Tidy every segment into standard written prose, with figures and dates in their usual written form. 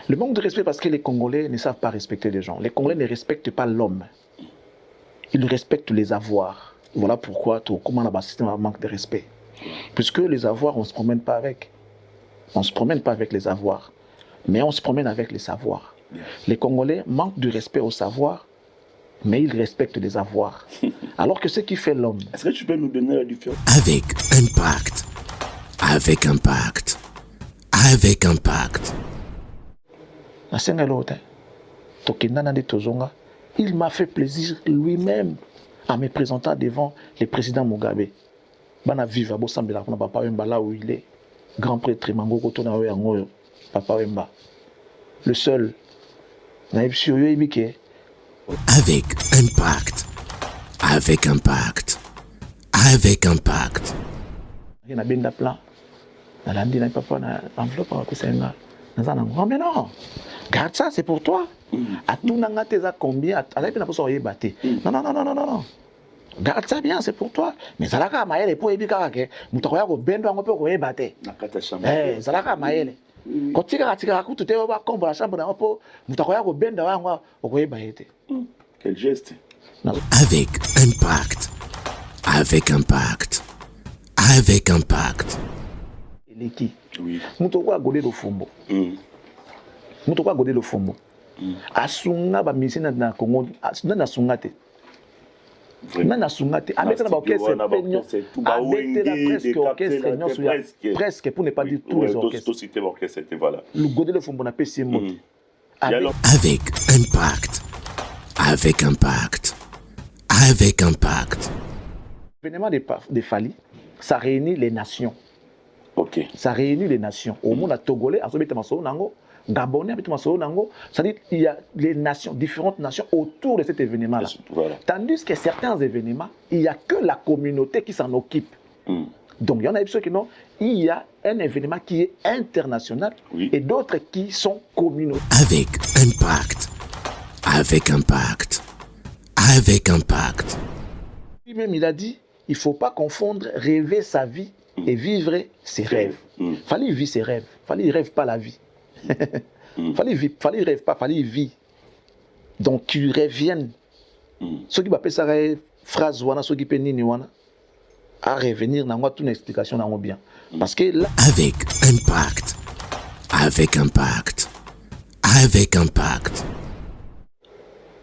Le manque de respect parce que les Congolais ne savent pas respecter les gens. Les Congolais ne respectent pas l'homme. Ils respectent les avoirs. Voilà pourquoi comment on a un système de manque de respect. Puisque les avoirs, on ne se promène pas avec. On ne se promène pas avec les avoirs. Mais on se promène avec les savoirs. Les Congolais manquent de respect au savoir, mais ils respectent les avoirs. Alors que ce qui fait l'homme... Est-ce que tu peux nous donner la différence? Avec impact. Avec impact. Avec impact. Il m'a fait plaisir lui-même en me présentant devant le président Mugabe. Bana viva bo sambela kuna papa Wemba là où il est. Grand prêtre Mango Kotona Yango papa Wemba. Le seul. Avec impact. Avec impact. Avec impact. Il y a un benda plan. Nalandi na papa na enveloppe à Kusenga. Nazana ngo mais non. Garde ça, c'est pour toi. À tout nanga tes a combien à la pena pour yebate. Non non non non non non. Garde ça bien, c'est pour toi. Mais zalaka maele po ebika ke mutakoya ko bendo ngo pe ko yebate. Nakata chambre. Zalaka maele. Kotika kutu te ba kombo la chambre na po mutakoya ko benda wango ko yebate. Quel geste. Avec impact. Avec impact. Avec impact. Eleki. Oui. Mutokwa godé do fumbo. Mutokwa godé do fumbo. Asunga ba misina na Congo, na sungate. Na sungate, avec na orchestre peignon, avec la presque orchestre presque pour ne pas dire tous les orchestres. Tout cité orchestre c'était voilà. Le godé de fumbo na PC mot. Avec impact. Avec impact. Avec impact. L'événement de Fali, ça réunit les nations. OK. Ça réunit les nations. Au monde togolais, à Sobete Maso Nango, Gabonais, c'est-à-dire qu'il y a les nations, différentes nations autour de cet événement-là. Voilà. Tandis que certains événements, il n'y a que la communauté qui s'en occupe. Donc il y en a ceux qui non, il y a un événement qui est international et d'autres qui sont communautaires. Avec impact. Avec impact. Avec impact. Lui-même, il a dit, il ne faut pas confondre rêver sa vie et vivre ses rêves. Fallait vivre ses rêves. Fallait rêve pas la vie. Fallait rêve pas, fallait vivre. Donc tu reviennes. Ceux qui appellent ça phrase wana, ceux qui penini wana, à revenir dans toute une explication dans bien. Parce que là, avec impact. Avec impact. Avec impact.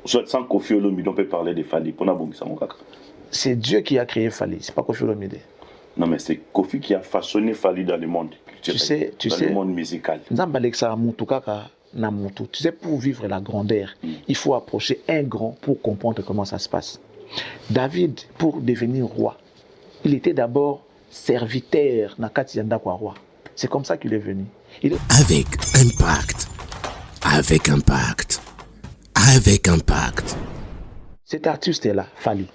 Sans Kofi Olomide, on peut parler de Fali. C'est Dieu qui a créé Fali, c'est pas Kofi Olomide. Non, mais c'est Kofi qui a façonné Fali dans le monde. Tu sais, le monde musical. Tu sais, pour vivre la grandeur, il faut approcher un grand pour comprendre comment ça se passe. David, pour devenir roi, il était d'abord serviteur Nakati Yandakwa roi. C'est comme ça qu'il est venu. Avec impact. Avec impact. Avec impact. Cet artiste-là, Fali,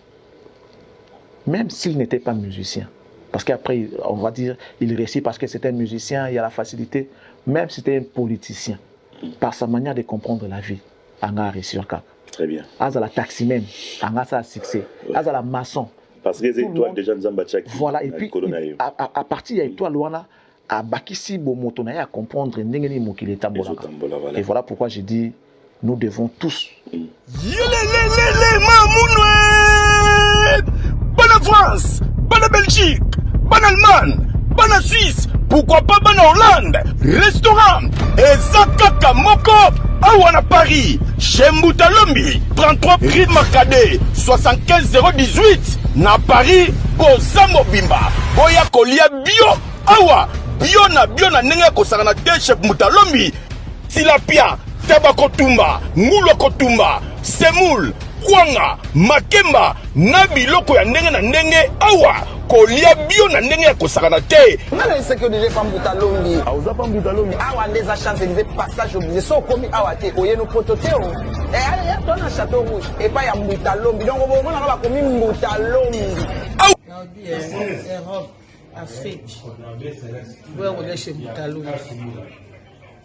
même s'il n'était pas musicien, parce qu'après, on va dire, il réussit parce que c'est un musicien, il y a la facilité, même si c'était un politicien, par sa manière de comprendre la vie, il a réussi. Très bien. Il a la taximène, il a sa succès, il a la maçon. Parce que les étoiles déjà nous ont battu. Voilà, et puis, à partir de l'étoile, à Bakissi Bomotonaï à comprendre Ndengeni Mokile Tambolaka. Et voilà pourquoi j'ai dit, nous devons tous. Bonne France, bonne Belgique, bonne Allemagne, bonne Suisse, pourquoi pas bonne Hollande, restaurant, Ezaka Moko, Awana Paris, chez Moutalombi, 33 rue Marcadet, 75 018, na Paris, Bozamo Bimba, Boya Kolia Bio, Awa, Bio na Nenga Kosarana de chez Moutalombi, Tilapia, Tabakotumba, Moulokotumba, Semoul, Kwanga, Makemba, Nabi loko ya ndenge na ndenge, Awa, Kolia Bio na ndenge ya Kosarana te. Nana ese que déjà pas Moutalombi. Ah, vous avez pas Moutalombi. Awa ndeza chance de passage obligé. So komi awa te, oye no prototeo. Et allez, ya tona château rouge. Et pas ya Moutalombi. Donc on va voir komi Moutalombi. Europe, Afrique. Ouais, on est chez Moutalombi.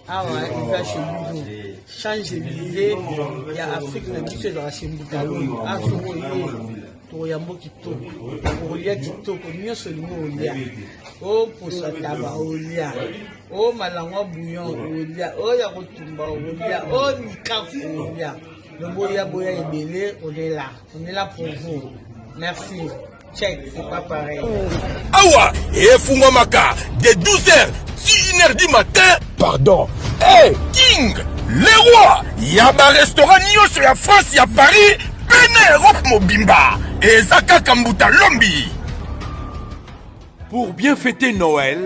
Ah ouais, il va chez Boudou. Change l'idée, il y a Afrique, le monsieur dans la chez Moutalombi. Ah, c'est bon, Toyambo Kito. Olia Kito, comme mieux ce mot Olia. Oh, pour ça, Taba Olia. o malangwa bouillon olia o ya kotumba olia o nikafu olia le boya ebele on est là pour vous. Merci. Check, c'est pas pareil. Awa et Fungomaka de 12h 1h du matin. Pardon. Hey King, le roi, yaba restaurant nyonso ya France ya Paris, pene Europe mobimba et Zaka Kambuta Lombi. Pour bien fêter Noël,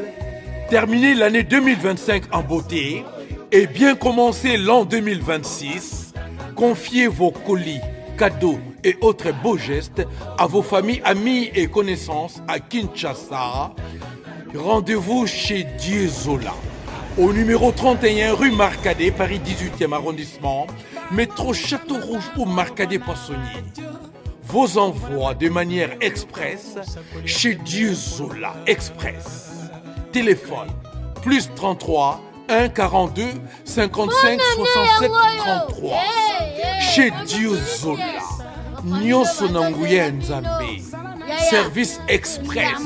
terminer l'année 2025 en beauté et bien commencer l'an 2026, confiez vos colis, cadeaux et autres beaux gestes à vos familles, amis et connaissances à Kinshasa. Rendez-vous chez Dieu Zola, au numéro 31 rue Marcadet, Paris 18e arrondissement, métro Château Rouge ou Marcadet Poissonnier. Vos envois de manière express chez Dieu Zola Express. Téléphone plus 33 1 42 55 67 33. Chez Dieu Zola. Nyonso nanguye nzambe. Service express.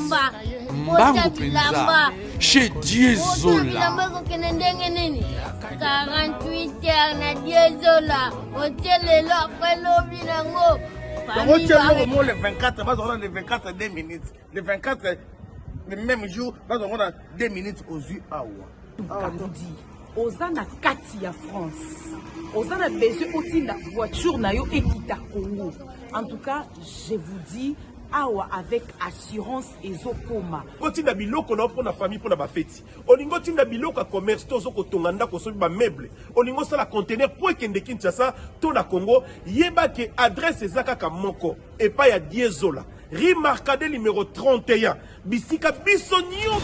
Mbango penza. Chez Dieu Zola. 48 heures na Dieu Zola. Hôtel est là après l'obli nango. Le 24, le 24 à 2 minutes. Le 24, le même jour, on a 2 minutes aux yeux. Ozana kati ya France. Ozana besoin aussi la voiture na yo ekita Congo. En tout cas, je vous dis awa avec assurance ezokoma. Otinda biloko na pour la famille pour la fête. Olingo tinda biloko commerce tozo ko tonganda ko so ba meuble. Olingo sala conteneur pour kende Kinshasa to na Congo, yeba ke adresse ezaka ka moko et pas ya Diezola. Rue Marcadet numéro 31. Bisika biso nyonso.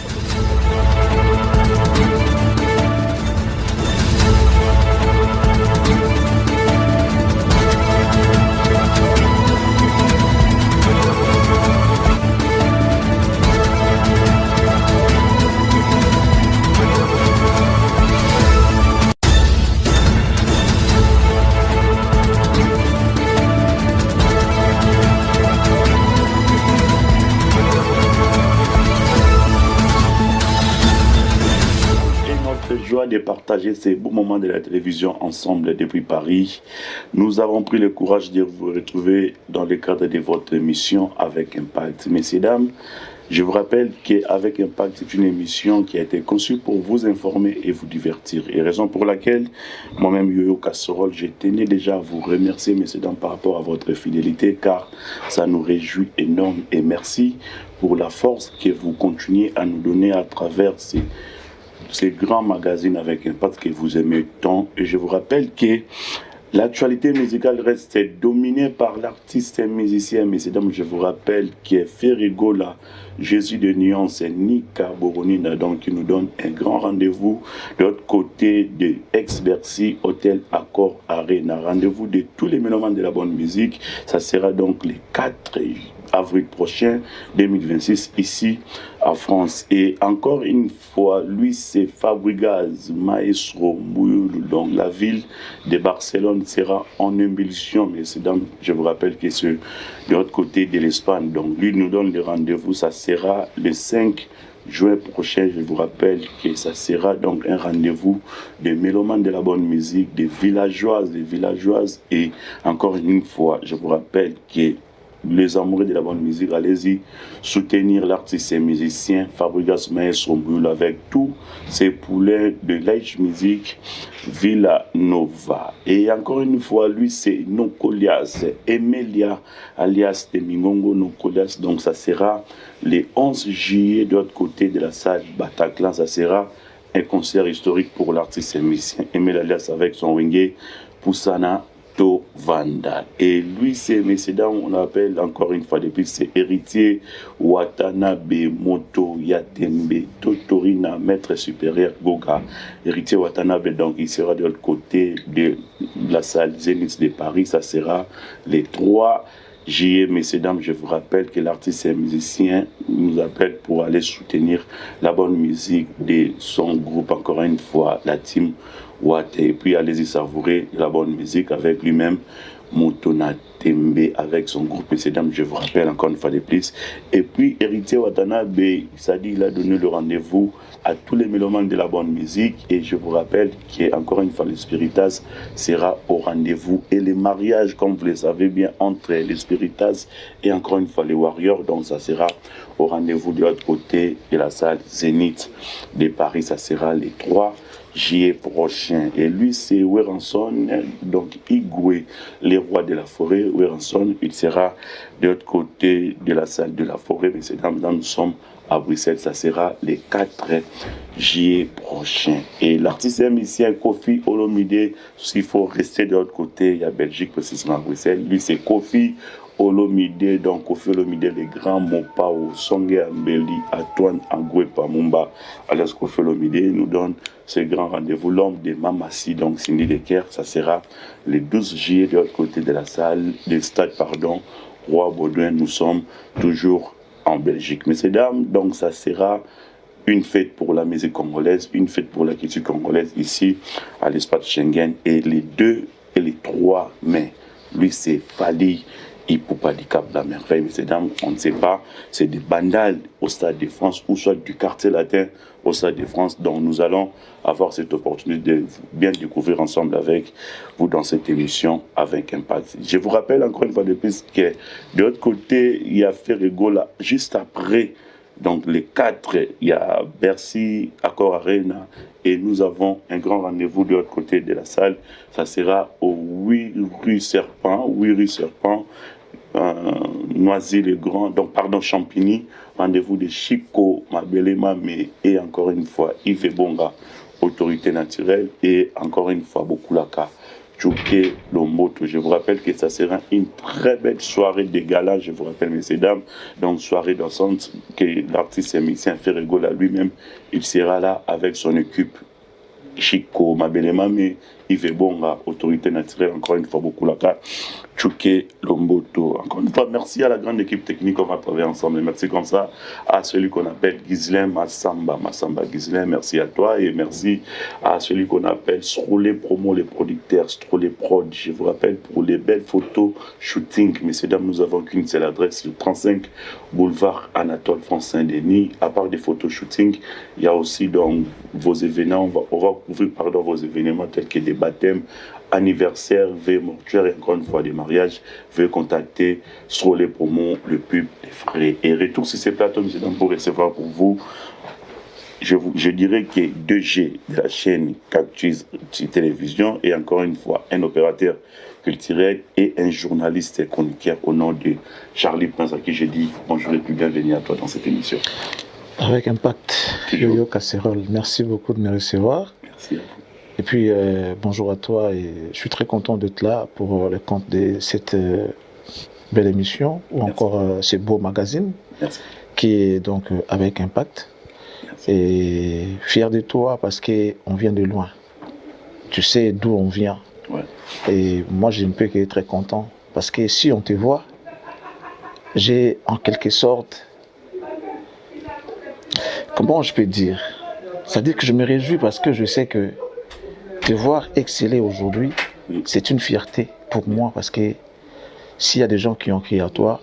Joie de partager ces beaux moments de la télévision ensemble depuis Paris. Nous avons pris le courage de vous retrouver dans le cadre de votre émission Avec Impact. Messieurs, dames, je vous rappelle qu'Avec Impact, c'est une émission qui a été conçue pour vous informer et vous divertir. Et raison pour laquelle, moi-même, Yoyo Casserole, je tenais déjà à vous remercier, messieurs, dames, par rapport à votre fidélité, car ça nous réjouit énormément. Et merci pour la force que vous continuez à nous donner à travers ces grands magazines Avec Impact que vous aimez tant. Et je vous rappelle que l'actualité musicale reste dominée par l'artiste et musicien. Messieurs, dames, je vous rappelle que Ferrigola, Jésus de Nuance et Nika Boronina, donc qui nous donne un grand rendez-vous de l'autre côté de Ex-Bercy, Hôtel Accor Arena. Rendez-vous de tous les mélomanes de la bonne musique. Ça sera donc le 4 avril prochain 2026 ici en France. Et encore une fois, lui c'est Fabregas Maestro Mouyoulou. Donc la ville de Barcelone sera en ébullition. Mais c'est donc, je vous rappelle que c'est de l'autre côté de l'Espagne. Donc lui nous donne le rendez-vous. Ça sera le 5 juin prochain. Je vous rappelle que ça sera donc un rendez-vous des mélomanes de la bonne musique, des villageoises, et encore une fois, je vous rappelle que les amoureux de la bonne musique, allez-y soutenir l'artiste et musicien Fabregas Maestro Mouyoulou avec tous ces poulets de Light Music Villa Nova. Et encore une fois, lui c'est Nokolias, Emelia alias de Mingongo Nokolias. Donc ça sera le 11 juillet de l'autre côté de la salle Bataclan. Ça sera un concert historique pour l'artiste et musicien Emelia alias avec son wingé Poussana Vanda. Et lui c'est, messieurs, dames, on appelle encore une fois depuis, c'est héritier Watanabe Moto Yatembe Totorina, maître supérieur Goga, héritier Watanabe. Donc il sera de l'autre côté de la salle Zénith de Paris. Ça sera les 3 juillet. Messieurs, dames, je vous rappelle que l'artiste et musicien nous appelle pour aller soutenir la bonne musique de son groupe, encore une fois la team Watt. Et puis allez-y savourer la bonne musique avec lui-même Motona Tembe avec son groupe précédent, je vous rappelle encore une fois de plus. Et puis Héritier Watanabe, il a donné le rendez-vous à tous les mélomanes de la bonne musique. Et je vous rappelle qu'encore une fois, le Spiritas sera au rendez-vous. Et les mariages, comme vous le savez bien, entre les Spiritas et encore une fois les Warriors, donc ça sera au rendez-vous de l'autre côté de la salle Zénith de Paris. Ça sera les 3 juillet prochain. Et lui, c'est Werenson, donc Igwe, les rois de la forêt. Werenson, il sera de l'autre côté de la salle de la forêt. Mais c'est dans nous sommes à Bruxelles, ça sera le 4 juillet prochain. Et l'artiste et musicien Kofi Olomide, s'il faut rester de l'autre côté, il y a Belgique, précisément à Bruxelles. Lui, c'est Kofi Olomide, donc Kofi Olomide, les grands Mopao, Songe Ambeli, Antoine Angwe Pamumba, alias Kofi Olomide, nous donne ce grand rendez-vous. L'homme de Mamassi, donc Cindy Decker, ça sera le 12 juillet de l'autre côté de la salle, du stade, pardon, Roi Baudouin. Nous sommes toujours en Belgique. Messieurs, dames, donc ça sera une fête pour la musique congolaise, une fête pour la culture congolaise ici à l'espace Schengen. Et les 2 et les 3 mai, lui c'est Fali Ipupa du Cap de la Merveille. Messieurs, dames, on ne sait pas, c'est des bandales au Stade de France ou soit du quartier latin au Stade de France. Donc nous allons avoir cette opportunité de bien découvrir ensemble avec vous dans cette émission avec Impact. Je vous rappelle encore une fois de plus que de l'autre côté, il y a Ferregola juste après. Donc les 4, il y a Bercy, Accor Arena, et nous avons un grand rendez-vous de l'autre côté de la salle. Ça sera au 8 rue Serpent, Noisy-le-Grand, donc pardon, Champigny. Rendez-vous de Chico Mabele Mame et encore une fois Yves Bonga, autorité naturelle, et encore une fois Bokulaka Tchouké Lomboto. Je vous rappelle que ça sera une très belle soirée de gala, je vous rappelle, messieurs, dames. Donc, soirée dansante que l'artiste et musicien Ferregola lui-même, il sera là avec son équipe. Chico Mabele Mame, Yves Bonga, autorité naturelle, encore une fois, Bokulaka Tchouké Lomboto. Encore une fois, merci à la grande équipe technique, on va travailler ensemble. Et merci comme ça à celui qu'on appelle Ghislain Massamba Ghislain, merci à toi. Et merci à celui qu'on appelle Strolé Promo, les producteurs, Strolé Prod. Je vous rappelle, pour les belles photos shooting, messieurs, dames, nous avons qu'une seule adresse, le 35 boulevard Anatole France Saint-Denis. À part des photos shooting, il y a aussi donc vos événements, on va couvrir vos événements tels que des baptêmes, anniversaire, veuillez mortuaire et encore une fois des mariages, veuillez contacter sur les promos, le pub, les frais. Et retour sur ces plateaux, monsieur, pour recevoir pour vous, je dirais que 2G de la chaîne Cactus Télévision et encore une fois un opérateur culturel et un journaliste chroniqueur au nom de Charlie Prince, à qui je dis bonjour et bienvenue à toi dans cette émission. Avec Impact, Yo-Yo Casserole, merci beaucoup de me recevoir. Merci à vous. Et puis, bonjour à toi, et je suis très content d'être là pour le compte de cette belle émission, ou merci. Encore ce beau magazine, merci. Qui est donc avec Impact. Merci. Et fier de toi parce qu'on vient de loin. Tu sais d'où on vient. Ouais. Et moi, je ne peux qu'être très content parce que si on te voit, j'ai en quelque sorte, comment je peux dire, c'est-à-dire que je me réjouis parce que je sais que te voir exceller aujourd'hui, c'est une fierté pour moi parce que s'il y a des gens qui ont crié à toi,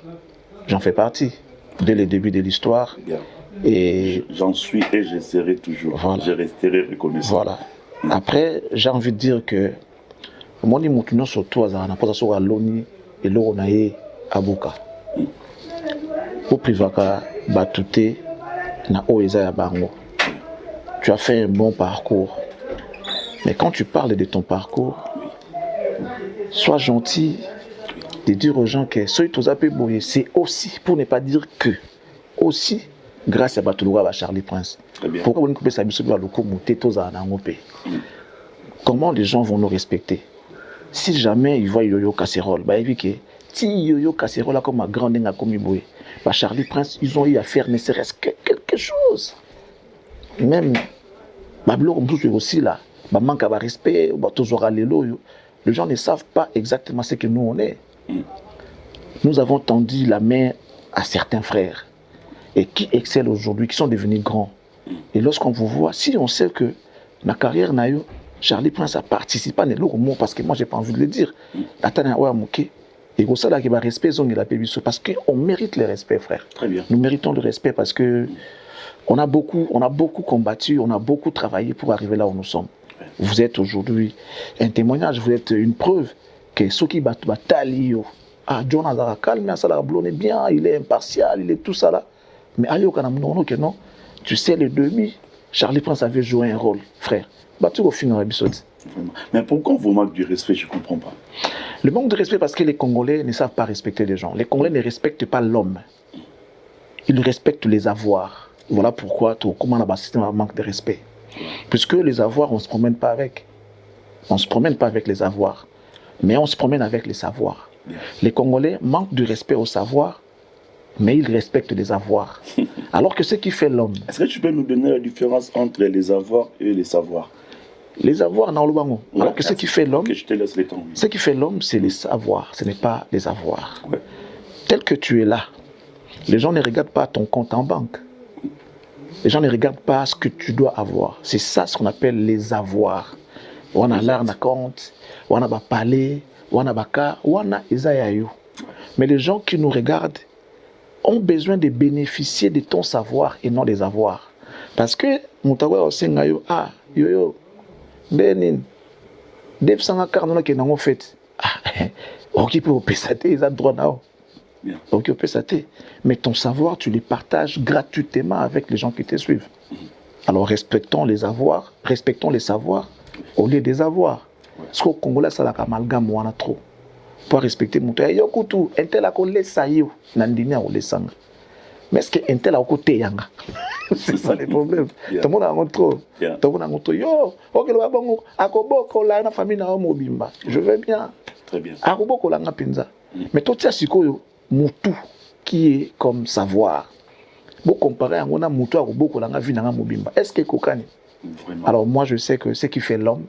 j'en fais partie dès le début de l'histoire. Et j'en suis et je serai toujours. Voilà. Je resterai reconnaissant. Voilà. Après, j'ai envie de dire que moi, je suis surtout à Loni et l'Onaye Abuka. Au Privaka, Batouté, na Oeza Bango. Tu as fait un bon parcours. Mais quand tu parles de ton parcours, sois gentil de dire aux gens que c'est aussi, pour ne pas dire que, aussi grâce à Batouloura, à Charlie Prince. Pourquoi vous ne comment les gens vont nous respecter? Si jamais ils voient Yo-Yo Casserole, si Yo-Yo Casserole a comme un grand dingue comme Iboué, Charlie Prince, ils ont eu à faire ne serait-ce que quelque chose. Même, aussi là. Manque de respect, les gens ne savent pas exactement ce que nous on est. Nous avons tendu la main à certains frères et qui excellent aujourd'hui, qui sont devenus grands. Et lorsqu'on vous voit, si on sait que ma carrière n'a eu, Charlie Prince a participé à l'eau parce que moi, j'ai pas envie de le dire. Et pour ça, il y a respect, parce qu'on mérite le respect, frère. Très bien. Nous méritons le respect parce que on a beaucoup combattu, on a beaucoup travaillé pour arriver là où nous sommes. Vous êtes aujourd'hui un témoignage, vous êtes une preuve que ceux qui battent Talio, John Azara calme, ça est bien, il est impartial, il est tout ça là. Mais ayo kanamno que non, tu sais le demi, Charlie Prince avait joué un rôle, frère. Tu au fin épisode. Mais pourquoi vous manque du respect, je ne comprends pas. Le manque de respect parce que les Congolais ne savent pas respecter les gens. Les Congolais ne respectent pas l'homme. Ils respectent les avoirs. Voilà pourquoi comment on a un système manque de respect. Puisque les avoirs, on ne se promène pas avec. On ne se promène pas avec les avoirs. Mais on se promène avec les savoirs. Les Congolais manquent de respect au savoir, mais ils respectent les avoirs. Alors que ce qui fait l'homme... Est-ce que tu peux nous donner la différence entre les avoirs et les savoirs? Les avoirs, non, le bango. Alors que ce qui fait l'homme... Je te laisse les temps. Ce qui fait l'homme, c'est les savoirs, ce n'est pas les avoirs. Ouais. Tel que tu es là, les gens ne regardent pas ton compte en banque. Les gens ne regardent pas ce que tu dois avoir. C'est ça ce qu'on appelle les avoirs. On a l'art na compte, on a palais, on a baka, on a isayayo. Mais les gens qui nous regardent ont besoin de bénéficier de ton savoir et non des avoirs. Parce que Moutawa Osengayo, yo, Benin, Dev Sangakarno qui n'ont fait. Ok, pour PSAT, ils ont droit là. Ok, PSAT. Mais ton savoir, tu les partages gratuitement avec les gens qui te suivent. Alors respectons les avoirs, respectons les savoirs au lieu des avoirs. Parce qu'au Congolais, ça l'a amalgame, on a trop. Pour respecter mon temps, yokutu, intel a collé ça yo, nandini a collé sang. Mais est-ce que intel a côté yanga? C'est ça le problème. Tout le monde a un trop. Tout le monde a un trop. Yo, ok le babongo, akobo kola na famille na mobimba. Je vais bien. Très bien. Akobo kola na pinza. Mais tout ça sikoyo mutu qui est comme savoir. Vous comparez à mon mutu akobo kola na vie na mobimba. Est-ce que kokani? Alors moi je sais que ce qui fait l'homme,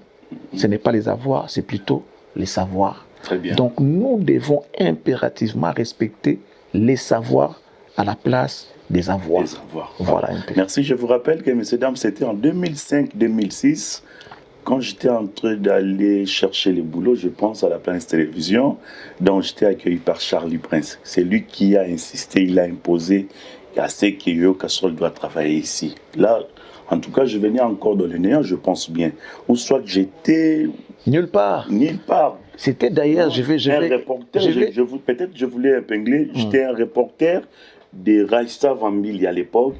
ce n'est pas les avoirs, c'est plutôt les savoirs. Très bien. Donc nous devons impérativement respecter les savoirs à la place des avoirs. Les avoirs. Voilà. Merci. Je vous rappelle que, messieurs, dames, c'était en 2005-2006, quand j'étais en train d'aller chercher le boulot, je pense à la Planète Télévision, donc j'étais accueilli par Charlie Prince. C'est lui qui a insisté, il a imposé à ce que Yo Kassol doit travailler ici. Là, en tout cas, je venais encore dans le néant, je pense bien. Ou soit j'étais... Nulle part. Nulle part. C'était d'ailleurs, peut-être je voulais épingler, j'étais un reporter de Raissa Vambili à l'époque.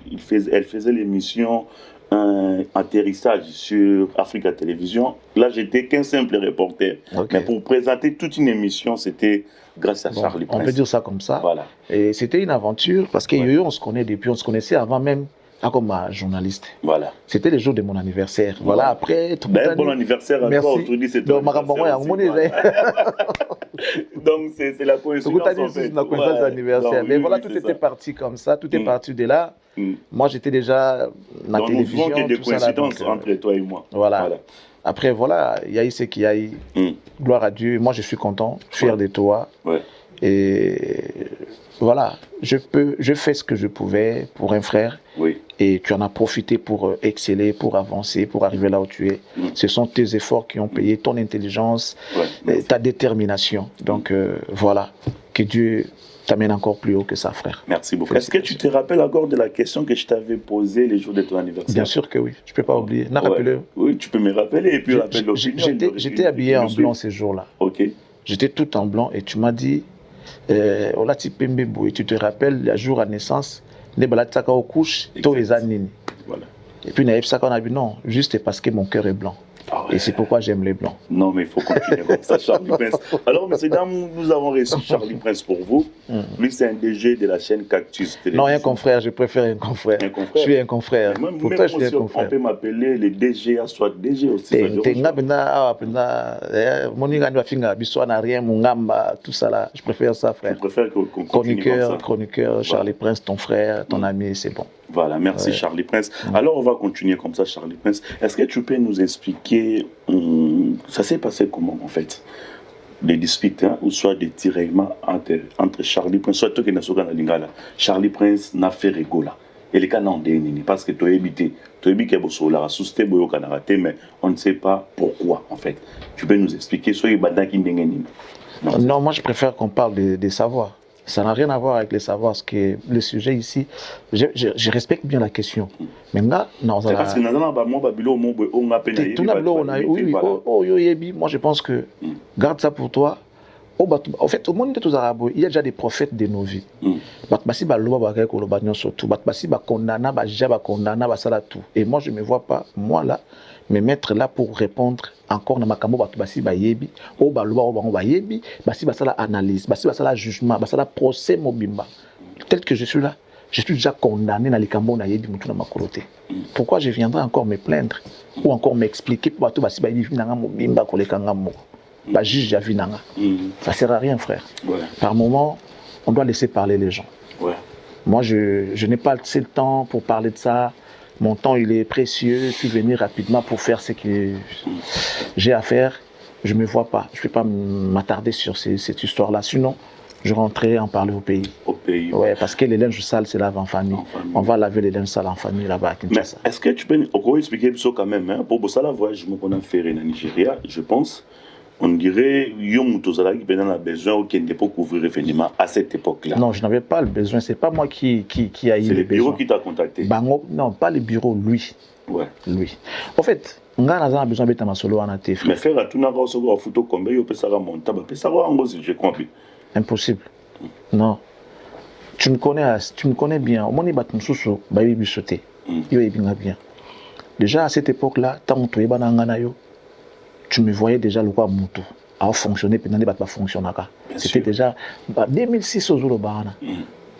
Elle faisait l'émission Atterrissage sur Africa Télévision. Là, j'étais qu'un simple reporter. Okay. Mais pour présenter toute une émission, c'était grâce à Charlie Prince. On peut dire ça comme ça. Voilà. Et c'était une aventure parce que Yo-Yo, on se connaît depuis, on se connaissait avant même. Comme journaliste. Voilà. C'était le jour de mon anniversaire. Voilà, après... Bon anniversaire à toi, aujourd'hui c'est ton anniversaire. Donc c'est la coïncidence. Mais voilà, tout était parti comme ça, tout est parti de là. Moi, j'étais déjà dans la télévision. Donc, il y a des coïncidences entre toi et moi. Voilà. Après, voilà, il y a eu ce qu'il y a eu. Gloire à Dieu. Moi, je suis content, fier de toi. Ouais. Et voilà, je fais ce que je pouvais pour un frère. Oui. Et tu en as profité pour exceller, pour avancer, pour arriver là où tu es. Ce sont tes efforts qui ont payé, ton intelligence, ta détermination. Donc voilà, que Dieu t'amène encore plus haut que ça, frère. Merci beaucoup. Est-ce que tu te rappelles encore de la question que je t'avais posée les jours de ton anniversaire? Bien sûr que oui, je ne peux pas oublier. Oui, tu peux me rappeler et puis rappeler l'opinion. J'étais habillé en blanc ces jours-là. Ok. J'étais tout en blanc et tu m'as dit, tu te rappelles, le jour à naissance, voilà. Et puis on a dit non, juste parce que mon cœur est blanc. Ah ouais. Et c'est pourquoi j'aime les blancs. Non, mais il faut continuer comme ça, Charlie Prince. Alors, messieurs, dames, nous avons reçu Charlie Prince pour vous. Lui, c'est un DG de la chaîne Cactus Télévision. Non, un confrère, je préfère un confrère. Un confrère. Je suis un confrère. Même, pour toi, je suis un confrère. On peut m'appeler le DG, soit DG aussi. Tout ça là, je préfère ça, frère. Je préfère qu'on continue comme ça. Chroniqueur, Charlie Prince, ton frère, ton ami, c'est bon. Voilà, merci Charlie Prince. Alors, on va continuer comme ça, Charlie Prince. Est-ce que tu peux nous expliquer, ça s'est passé comment, en fait, des disputes, ou soit des tiraillements entre Charlie Prince, soit toi qui n'as pas Charlie Prince n'a fait rigola. Et les cas non, parce que tu as évité. Tu as évité que la société raté, mais on ne sait pas pourquoi, en fait. Tu peux nous expliquer ce qui est non, moi je préfère qu'on parle des savoirs. Ça n'a rien à voir avec les savoirs, parce que le sujet ici, je respecte bien la question. Mais là, non, c'est parce que moi je pense que garde ça pour toi. En fait, au monde de tous arabes, il y a déjà des prophètes de nos vies. Et moi je ne me vois pas, moi là, me mettre là pour répondre encore dans ma camo basi ba yebi o ba loba o ba yebi basi basala analyse basi basala jugement basala procès mobimba tel que je suis là, je suis déjà condamné dans les cambos na yebi mutu na makolote. Pourquoi je viendrai encore me plaindre ou encore m'expliquer pour bato basi ba yebi na mobimba koleka ngamo ba juge ya vinanga. Ça sert à rien, frère. Par moment, on doit laisser parler les gens. Moi je n'ai pas assez le temps pour parler de ça. Mon temps, il est précieux. Je suis venu rapidement pour faire ce que j'ai à faire. Je ne me vois pas. Je ne vais pas m'attarder sur cette histoire-là. Sinon, je rentrerai en parler au pays. Ouais, parce que les linges sales, c'est lave en famille. On va laver les linges sales en famille là-bas à Kinshasa. Mais est-ce que tu peux expliquer ça quand même, hein? Pour ça, la voyage qu'on a fait en Nigeria, je pense, on dirait qu'il a besoin de couvrir l'événement à cette époque-là. Non, je n'avais pas le besoin. Ce n'est pas moi qui a eu le besoin. C'est le bureau qui t'a contacté. Non, pas le bureau, lui. Ouais. Lui. En fait, on a besoin de solo en ATF. Mais faire tout une photo comme il peut s'arrêter monter, je crois bien. Impossible. Non. Tu me connais bien. Au moment où tu me soucies, tu me bien. Déjà à cette époque-là, tant que tu es tu me voyais déjà le quoi Moutou a fonctionné pendant les pas fonctionner. C'était déjà 2006 au jour bana.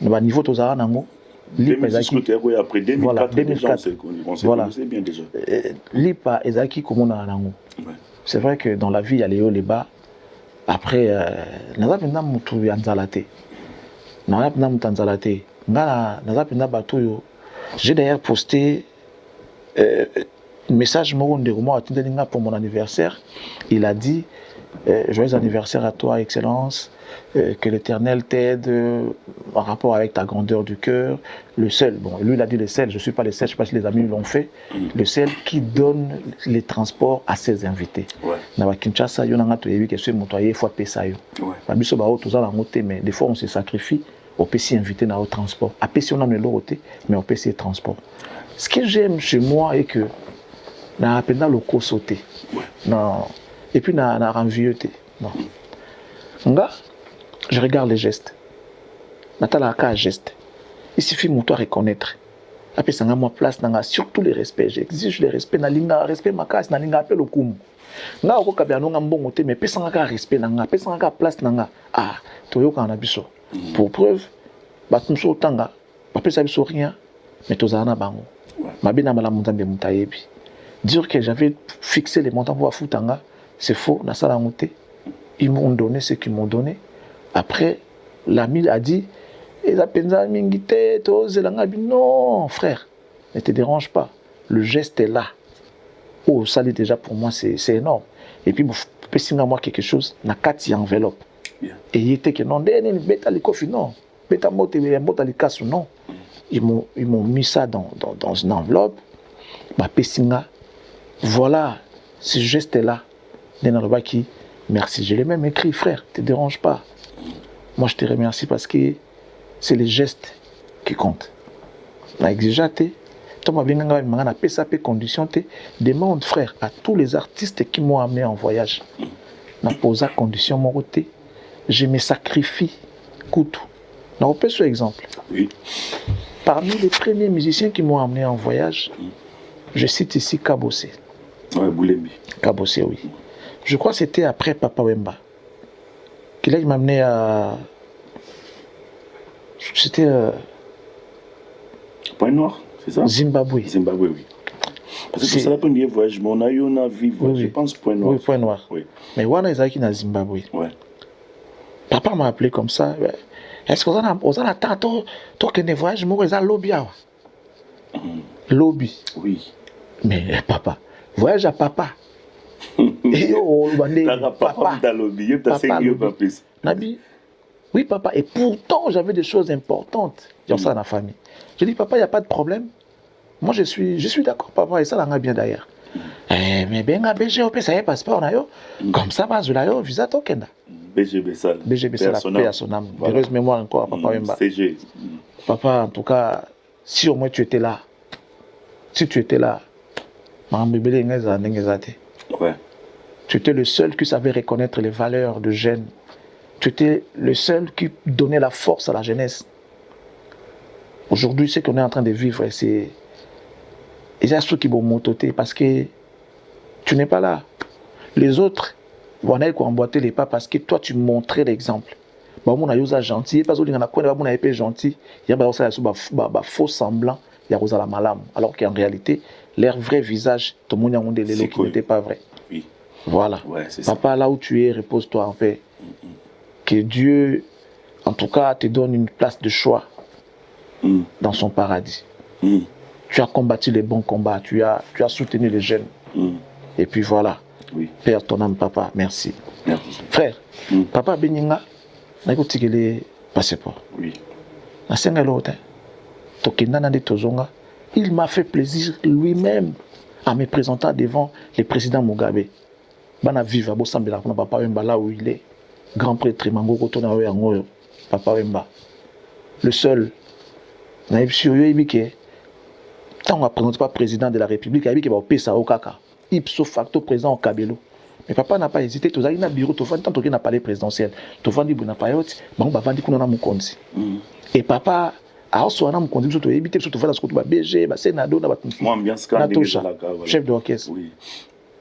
Le niveau aux aranango. 2006 après 2004 voilà. C'est bien déjà. Lipa ezaki comme on a nango. C'est vrai que dans la vie il y a les hauts les bas. Après naza penda Moutou ya nzalate. Naza penda Moutou nzalate. Naza penda bato yo. J'ai d'ailleurs posté message pour mon anniversaire. Il a dit joyeux anniversaire à toi, Excellence, que l'Éternel t'aide en rapport avec ta grandeur du cœur. Le seul, bon, lui il a dit le seul, je ne suis pas le seul, je ne sais pas si les amis l'ont fait, le seul qui donne les transports à ses invités. Dans Kinshasa, il y a un qui est motoyé, il faut payer ça. Mais des fois on se sacrifie, on peut s'y inviter dans le transport. Après si on a le côté, mais on peut s'y transport. Ce que j'aime chez moi est que na apenda loko sauté non et puis na renvieuté non nga je regarde les gestes natala ka geste il suffit de toi reconnaître après ça nga moi place nanga surtout les respects j'exige les respects na linga respect makasi na linga appel okumu nga oko kabiano nga mbongo te mais pesa nga ka respect nanga pesa nga ka place nanga ah toyoka na biso pour preuve batumso tanga ba pesa biso rien mais tozana bango mabina mala munzambe mutayebi. Dire que j'avais fixé les montants pour Foutanga, c'est faux. Ils m'ont donné ce qu'ils m'ont donné. Après, l'ami a dit non, frère, ne te dérange pas. Le geste est là. Oh, ça l'est déjà pour moi, c'est énorme. Et puis, vous pouvez moi quelque chose, na kati enveloppe. Et il était que non, non. Ils m'ont mis ça dans une enveloppe. Voilà, ce geste-là, merci. Je l'ai même écrit, frère, ne te dérange pas. Moi, je te remercie parce que c'est les gestes qui comptent. Demande, frère, à tous les artistes qui m'ont amené en voyage. Na posa condition mon côté, je me sacrifie. Koutou. On peut ce exemple. Oui. Parmi les premiers musiciens qui m'ont amené en voyage, je cite ici Kabossé. Ouais, Boulembi. Kabossé, oui. Je crois que c'était après Papa Wemba. Qu'il m'a amené à. C'était. Point Noir, c'est ça? Zimbabwe. Zimbabwe, oui. Parce que c'est la première voyage, mais on a eu un vivre, oui, je pense, Point Noir. Oui, Point Noir. Oui. Mais Wana Ezaki na Zimbabwe. Ouais. Papa m'a appelé comme ça. Est-ce qu'on a tant de voyage, moi, ils ont lobby. Lobby. Oui. Mais papa, voyage à papa. Et papa. Nabi, Oui, papa. Et pourtant, j'avais des choses importantes dans ça dans la famille. Je dis, papa, il n'y a pas de problème. Moi, je suis d'accord, papa. Et ça, là, bien d'ailleurs. Mais bien, BGOP, ça y est, passeport, comme ça, base là, visa token. BGB ça. BGB ça, la paix à son âme. Heureuse mémoire encore, papa Wemba. CG. Papa, en tout cas, si au moins tu étais là, tu étais le seul qui savait reconnaître les valeurs de jeunes. Tu étais le seul qui donnait la force à la jeunesse. Aujourd'hui, ce qu'on est en train de vivre, c'est... Il y a ceux qui vont monter parce que tu n'es pas là. Les autres, on a emboîté les pas parce que toi, tu montrais l'exemple. On a été gentil, parce qu'on a été gentil, il y a un faux semblant, il y a un malam. Alors qu'en réalité, leur vrai visage, tout le monde a dit qui n'était pas vrai. Oui. Voilà. Ouais, papa, là où tu es, repose-toi en paix. Que Dieu, en tout cas, te donne une place de choix dans son paradis. Tu as combattu les bons combats, tu as soutenu les jeunes. Et puis voilà. Oui. Père, ton âme, papa, merci. Merci. Frère, papa Beninga, n'a pas tiré passeport. Oui. Il m'a fait plaisir lui-même en me présentant devant le président Mugabe. Bana viva bo sambela kuna papa Wemba là où il est. Grand prêtre Mango Kotona Yango, papa Wemba. Le seul. Naïb sur Yoibike. Tant qu'on ne présente pas président de la République, il va payer ça au caca. Ipso facto président au Kabelo. Mais papa n'a pas hésité. Tout ça, il a un bureau. Tant qu'il n'a pas les présidentiels. Tout le monde dit qu'il n'a pas eu. Bon, bah, il qu'on a mon compte. Et papa, a aussi un compte. Il a évité de faire ce que tu vas BG, Sénado, moi, bien chef d'orchestre. Oui.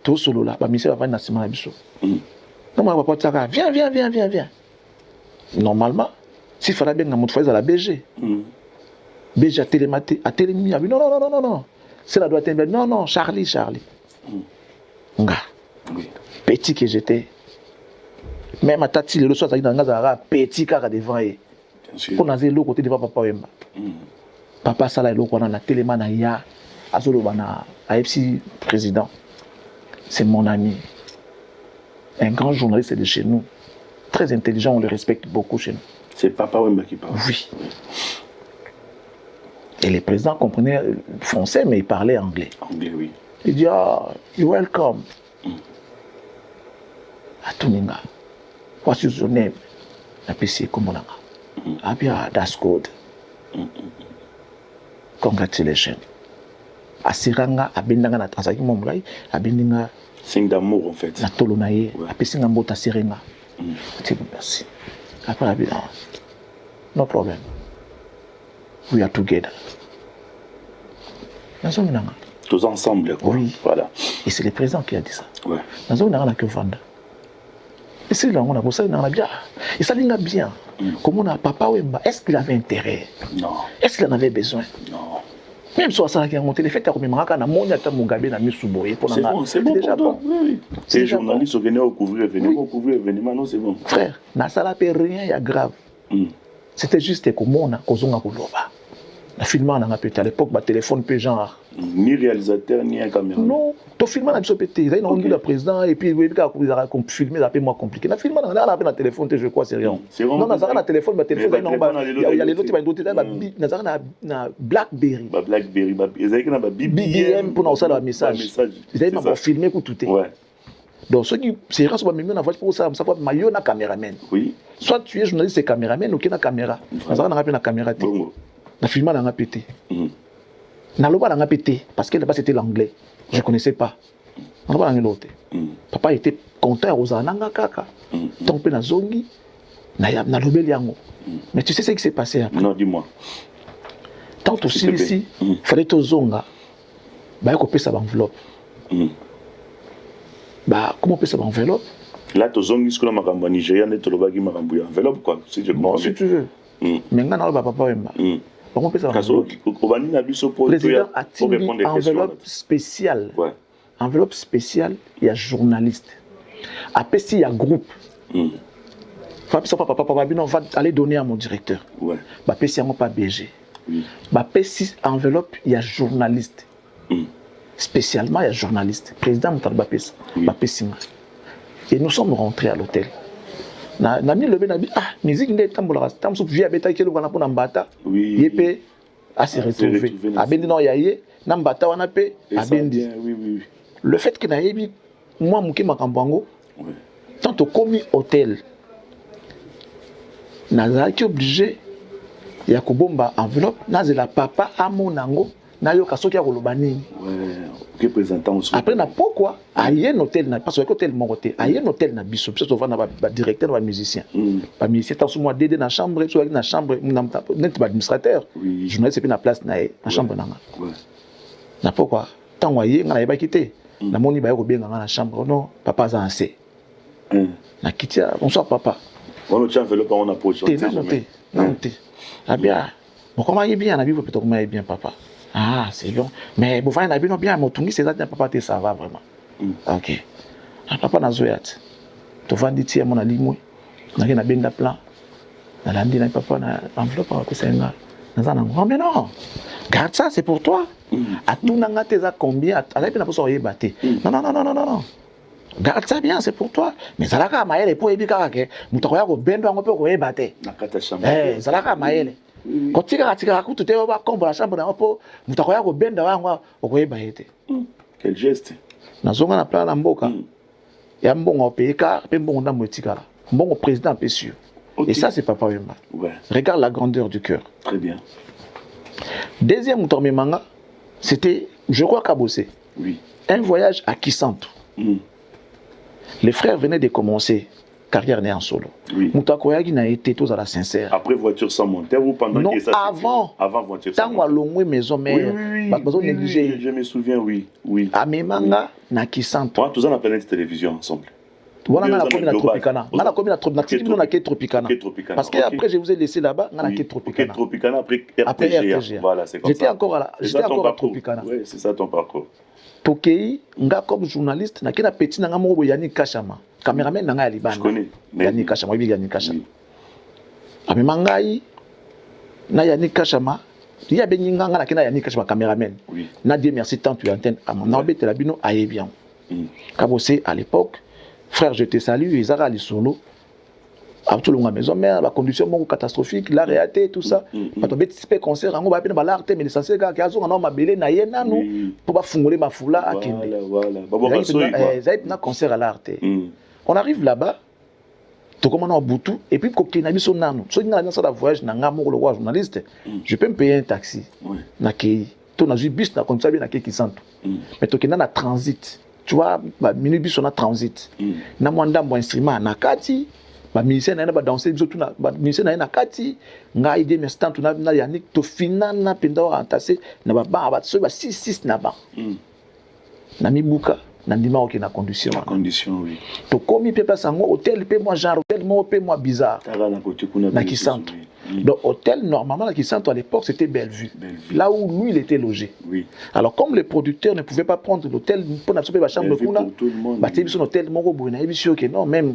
Tout solo là, monsieur va venir dans le non, moi, papa, ça viens. Normalement, s'il fallait bien que mon frère à la BG. BG a télématé, a télémis, a dit non. C'est la droite, non, Charlie. Nga. Oui. Petit que j'étais. Même à Tati, le soir, ça dit dans le petit car devant eux. Pour nous le côté devant papa Wemba. Papa Sala est l'autre, on a téléman à Ya, à Zolobana, à FC président. C'est mon ami. Un grand journaliste de chez nous. Très intelligent, on le respecte beaucoup chez nous. C'est papa Wemba qui parle. Oui. Et le président comprenait français, mais il parlait anglais. Anglais, oui. Il dit, you're welcome. Atuninga. What's your name? La PC, comment on a? Ah bien, that's good. Congratulations. Asiranga, abendanga na transaki momlai, abendinga. Signe d'amour, en fait. Na tolonaye, apesinga mbota sirenga. Merci. Après, la bilan. No problem. We are together. Tous ensemble, quoi. Oui. Voilà. Et c'est le président qui a dit ça. Ouais. Et c'est là où on a bossé, on a bien. Et ça l'a bien. Comme on a papa Wemba, est-ce qu'il avait intérêt? Non. Est-ce qu'il en avait besoin? Non. Même si on a monté les faits, on a monté Mugabe na Misuboye pour c'est bon, déjà bon. Oui. Les journalistes venaient au couvrir événement, non, c'est bon. Frère, na sala pe rien, il y a grave. C'était juste comme on a causé un couloir. Le film à l'époque, le téléphone peut genre. Ni réalisateur, ni un caméra. Non, le film a pété. Il a rendu le président et puis il a filmé, c'est un peu moins compliqué. Le film a un téléphone, je crois, c'est rien. Non, il y a un téléphone, il y a les autres, il y a un Blackberry. Blackberry, il y a un BBM pour nous faire un message. Il y a un filmé pour tout. Donc, ceux qui c'est rare, c'est pas pour ça, mais il y a un caméraman. Oui. Soit tu es journaliste, c'est caméraman ou qu'il y a une caméra. Il y a une caméra. Le film a pété. Naloba a pété parce que là-bas c'était l'anglais. Je ne connaissais pas. Naloba a l'autre. Papa était content aux ananga kaka. Tant que na zongi, na lobel yango. Mais tu sais ce qui s'est passé après? Non, dis-moi. Tant aussi ici, fallait to zonga. Bah copier sa enveloppe. Bah comment copier sa enveloppe? Là to zongi ce que la makambo Nigeria ne to lobaki makambo enveloppe quoi. Si je comprends. Si tu veux. Maintenant naloba papa Wemba. Le président a une enveloppe spéciale. Ouais. Enveloppe spéciale, il y a journaliste. Après, il y a groupe. Papa, on va aller donner à mon directeur. Ouais. Après, il n'y a pas BG. Après, enveloppe, il y a journaliste. Spécialement, il y a journaliste. Président Moutarba Pessa. Et nous sommes rentrés à l'hôtel. na mi lobe na bi musique ndé tambola tam so via beta kelo kana pona mbata yepé a se retrouver abendi no yaye na mbata wana pe abendi le fait que na yebi moi muke makambango tant au commis hôtel nazaki obligé ya kobomba enveloppe nazela papa amonango na yo kasoki ya koloba nini après na pourquoi ayen hôtel na parce que hôtel mon côté ayen hôtel na biso biso va na ba directeur ba musicien ba musicien tant moi dédé na chambre so na chambre net ba administrateur journaliste puis na place na chambre nanga na pourquoi tant ayen na yeba kité na moni ba ko benga na chambre non papa za assez na kitia bonsoir papa on tient enveloppe on approche non ah bien bon comment il bien na vivre plutôt comment il bien papa. Ah, c'est bon. Mais bon, enfin, on a bien, mon tungi, c'est ça, papa, ça va vraiment. Ok. Ah, papa, n'a zoyat. Tu vas dire, tiens, mon ali, moi, n'a rien à bien plan. N'a rien dit, papa, n'a enveloppe, que c'est un gars. Mais non, garde ça, c'est pour toi. À tout, n'a tes à combien? À la peine, pour s'en battre. Non. Garde ça bien, c'est pour toi. Mais ça l'a qu'à maïle, pour ébiquer, que moutakoya ko bendo, on peut ko battre. Ça l'a qu'à maïle. Quand tu as tout te va comme la chambre dans po mutakoya ko benda wangu okoyeba ete quel geste nazonga na plan na mboka ya mbongo peka pe mbongo na motikala mbongo président pe sûr et ça c'est papa Wemba regarde la grandeur du cœur très bien deuxième mutorme manga c'était je crois Kabosé un voyage à Kisantu les frères venaient de commencer carrière née en solo. Moutakoyagi n'a été tous à la sincère. Après voiture sans monteur ou pendant que ça avant voiture sans monteur. Tant longue maison mais négligé. Je me souviens oui. À Memanga na Kisantu. Toi tous on appelle une télévision ensemble. Voilà on a commis la Tropicana. On a commis la Tropicana. Parce que après je vous ai laissé là-bas on a quitté Tropicana. Tropicana après RTGA. Voilà, c'est comme ça. J'étais encore à Tropicana. Oui, c'est ça ton parcours. Tokei nga comme journaliste na kena petit na nga moko Yannick Kachama. Caméraman nanga libana. Je connais. Yannick Kachama, oui Yannick Kachama. Amema ngai na Yannick Kachama, il y a beninga nga na kena Yannick Kachama caméraman. Oui. Na Dieu merci tant tu antenne à mon obete la bino aye bien. Kabosé à l'époque, frère je te salue, Isara li solo. À tout le monde maison mère, la condition mon catastrophique, la réalité tout ça. Pas tomber petit concert ngo ba pena ba l'arte mais l'essentiel ga kazo na ma belé na ye nanu pour ba fungoler ma fula akende. Voilà. Baba soyi quoi. Zaït na concert à l'arte. On arrive là-bas, tu commences à Boutou, et puis quand tu as mis son nom, si tu as un voyage, le roi journaliste, je peux me payer un taxi. Tu as un bus, tu as un qui sent. Mais tu as un transit. Tu vois, le minibus, on a transit. Tu as un instrument, tu as un musicien, tu as dansé, tu as un musicien, tu as un kati, tu as un idée, tu as un Yannick, tu as final, tu as un tassé, tu as un 6 tu as un Buka. Nandima ok na condition. La condition oui. To komi pe place ngo hôtel pe moi genre hôtel mo pe moi bizarre. Na Kisantu. Donc hôtel normalement na Kisantu à l'époque c'était Bellevue. Là où lui il était logé. Oui. Alors comme les producteurs ne pouvaient pas prendre l'hôtel pour na la chambre kuna. Ba tebi son hôtel moko boina ebisio que non même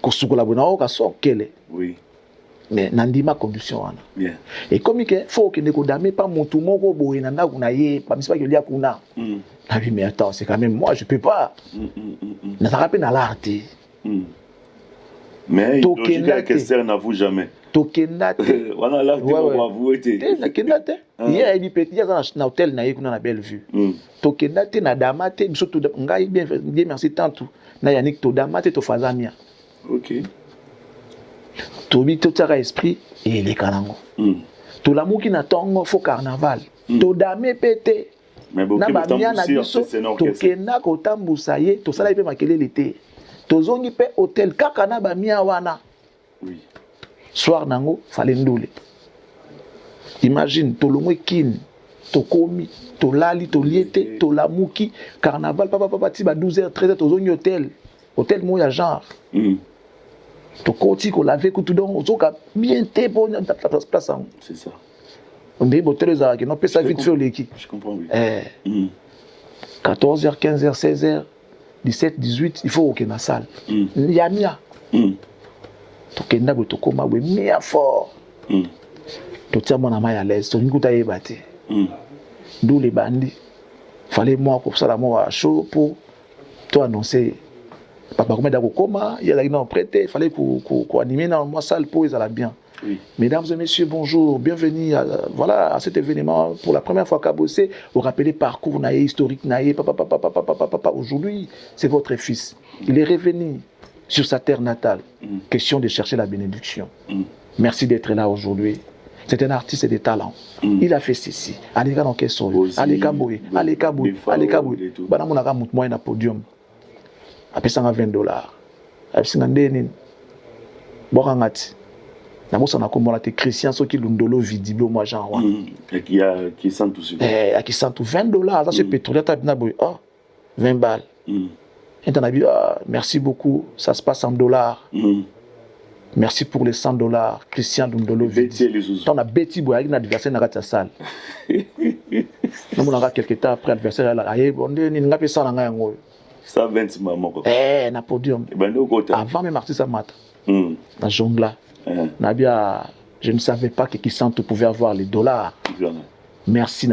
ko sukola bona o ka so kele. Oui. Mais nandima condition wana. Bien. Et comme que faut que ne ko dame pas mutu moko boina na kuna ye pas misipa que lia kuna. Ah oui, mais attends, c'est quand même moi, je peux pas. Je ne sais pas l'arte. Mais il y a que ça n'avoue jamais. Tokenate. On a l'arte, on va avouer. Tokenate. Il y a des petits dans hôtel na Bellevue. Tokenate na damate, surtout ngai bien merci tant tout. Na Yannick to damate to fazamia. OK. Tobi to tsara esprit et les kanango. To l'amour qui na tongo fo carnaval. To dame pété. Mais beaucoup de temps tokenda kotambusa ye tosala pe makelele te tozongi pe hôtel kaka na ba mia wana oui soir nango fallait ndule imagine tolongwe kin tokomi tolali toliete tolamuki carnaval papa ti ba 12h 13h tozongi hôtel mo ya genre tokoti ko laver kutu donc ozoka bien te pour place en c'est ça. On dit que non, ça vite fait l'équipe. Je comprends, oui. 14h, 15h, 16h, 17, 18, il faut qu'il y ait une salle. Il y a mia. Donc, il y a un mia fort. Tu tiens mon amie à l'aise, tu as battu. D'où les bandits. Il fallait moi pour ça, moi, chaud pour toi annoncer Papa comment d'accord comment il y a là prêté, il fallait qu'on animer dans moi salle pour ils allaient bien. Oui. Mesdames et messieurs, bonjour, bienvenue à cet événement pour la première fois qu'à bosser, vous rappelez parcours historique papa. Aujourd'hui, c'est votre fils. Il est revenu sur sa terre natale. Question de chercher la bénédiction. Merci d'être là aujourd'hui. C'est un artiste de talent. Il a fait ceci. Allez dans quel sol. Allez kaboué. Bana mon aga moutmoy na podium. Après ça $20. Après ça ndeni. Borangati. Na bosa na komona te Christian soki lundolo vidible moi genre. Et qui sent tout ça. Qui sent tout $20. Ça c'est pétrolier ta bina boy. Oh 20 balles. Et t'en as dit merci beaucoup. Ça se passe en dollars. Merci pour les $100, Christian Dundolo. On a Betty Boy avec un adversaire dans la salle. Nous avons quelques temps après l'adversaire, on a fait ça dans la 120 maman. Na podium. Avant même artiste à mat. Dans Jongla. Je ne savais pas que Christian pouvait avoir les dollars. Merci,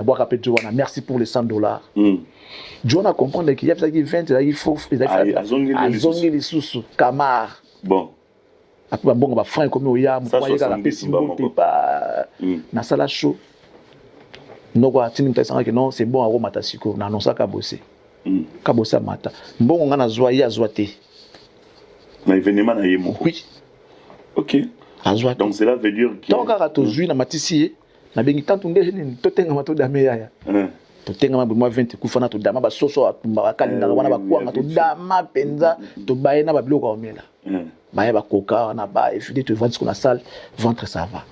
merci pour les $100. Joanna comprend qu'il y a 20, il faut. Les sous Camar. Bon. Après bon va franc comme oya moye ka la pessimbo pas na sala show noko atini mtasa que non c'est bon aro matasiko na non ça ka bosser mata bon on a zoya zoate na événement na yemo oui OK azwa donc cela veut dire que donc ka to zui na matisi na bengi tantu ndeje ni to tenga mato dame ya to tenga ma moi 20 kufana to dama ba soso atumba kalinda wana ba kwanga to dama penza to baye na ba biloko omela Baye ba coca na ba et puis tu vois ce qu'on a salle ventre ça va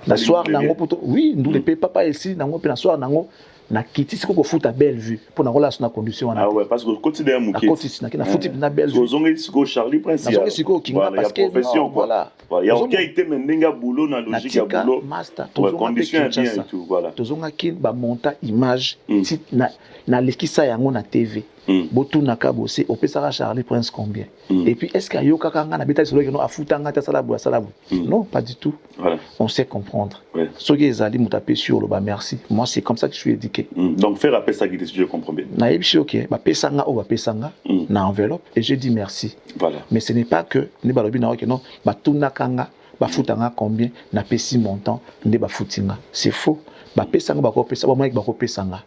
la soir nango poto oui nous les papa ici nango pe la soir nango na kiti siko ko futa belle vue pour na relation na condition ah ouais parce que quotidien muké quotidien na futi na belle vue zongi siko Charlie Prince na zongi siko kinga parce que voilà il y a aucun été mendenga boulot na logique ya boulot master to condition bien et tout voilà to zonga kin ba monta image na lekisa yango na TV botu na kabose opesaka Charlie Prince combien et puis est-ce qu'il y a yoka kanga na beta solo que non afutanga ta salabu non pas du tout voilà on sait comprendre ce que ezali mutapé sur le bas merci moi c'est comme ça que je suis éduqué donc faire appel ça qui je comprends bien na yebi OK ba pesanga o ba pesanga na enveloppe et j'ai dit merci voilà mais ce n'est pas que ne balobi na que non ba tuna kanga ba futanga combien na pesi montant nde ba futinga c'est faux ba pesanga ba ko pesa ba moi ba ko pesanga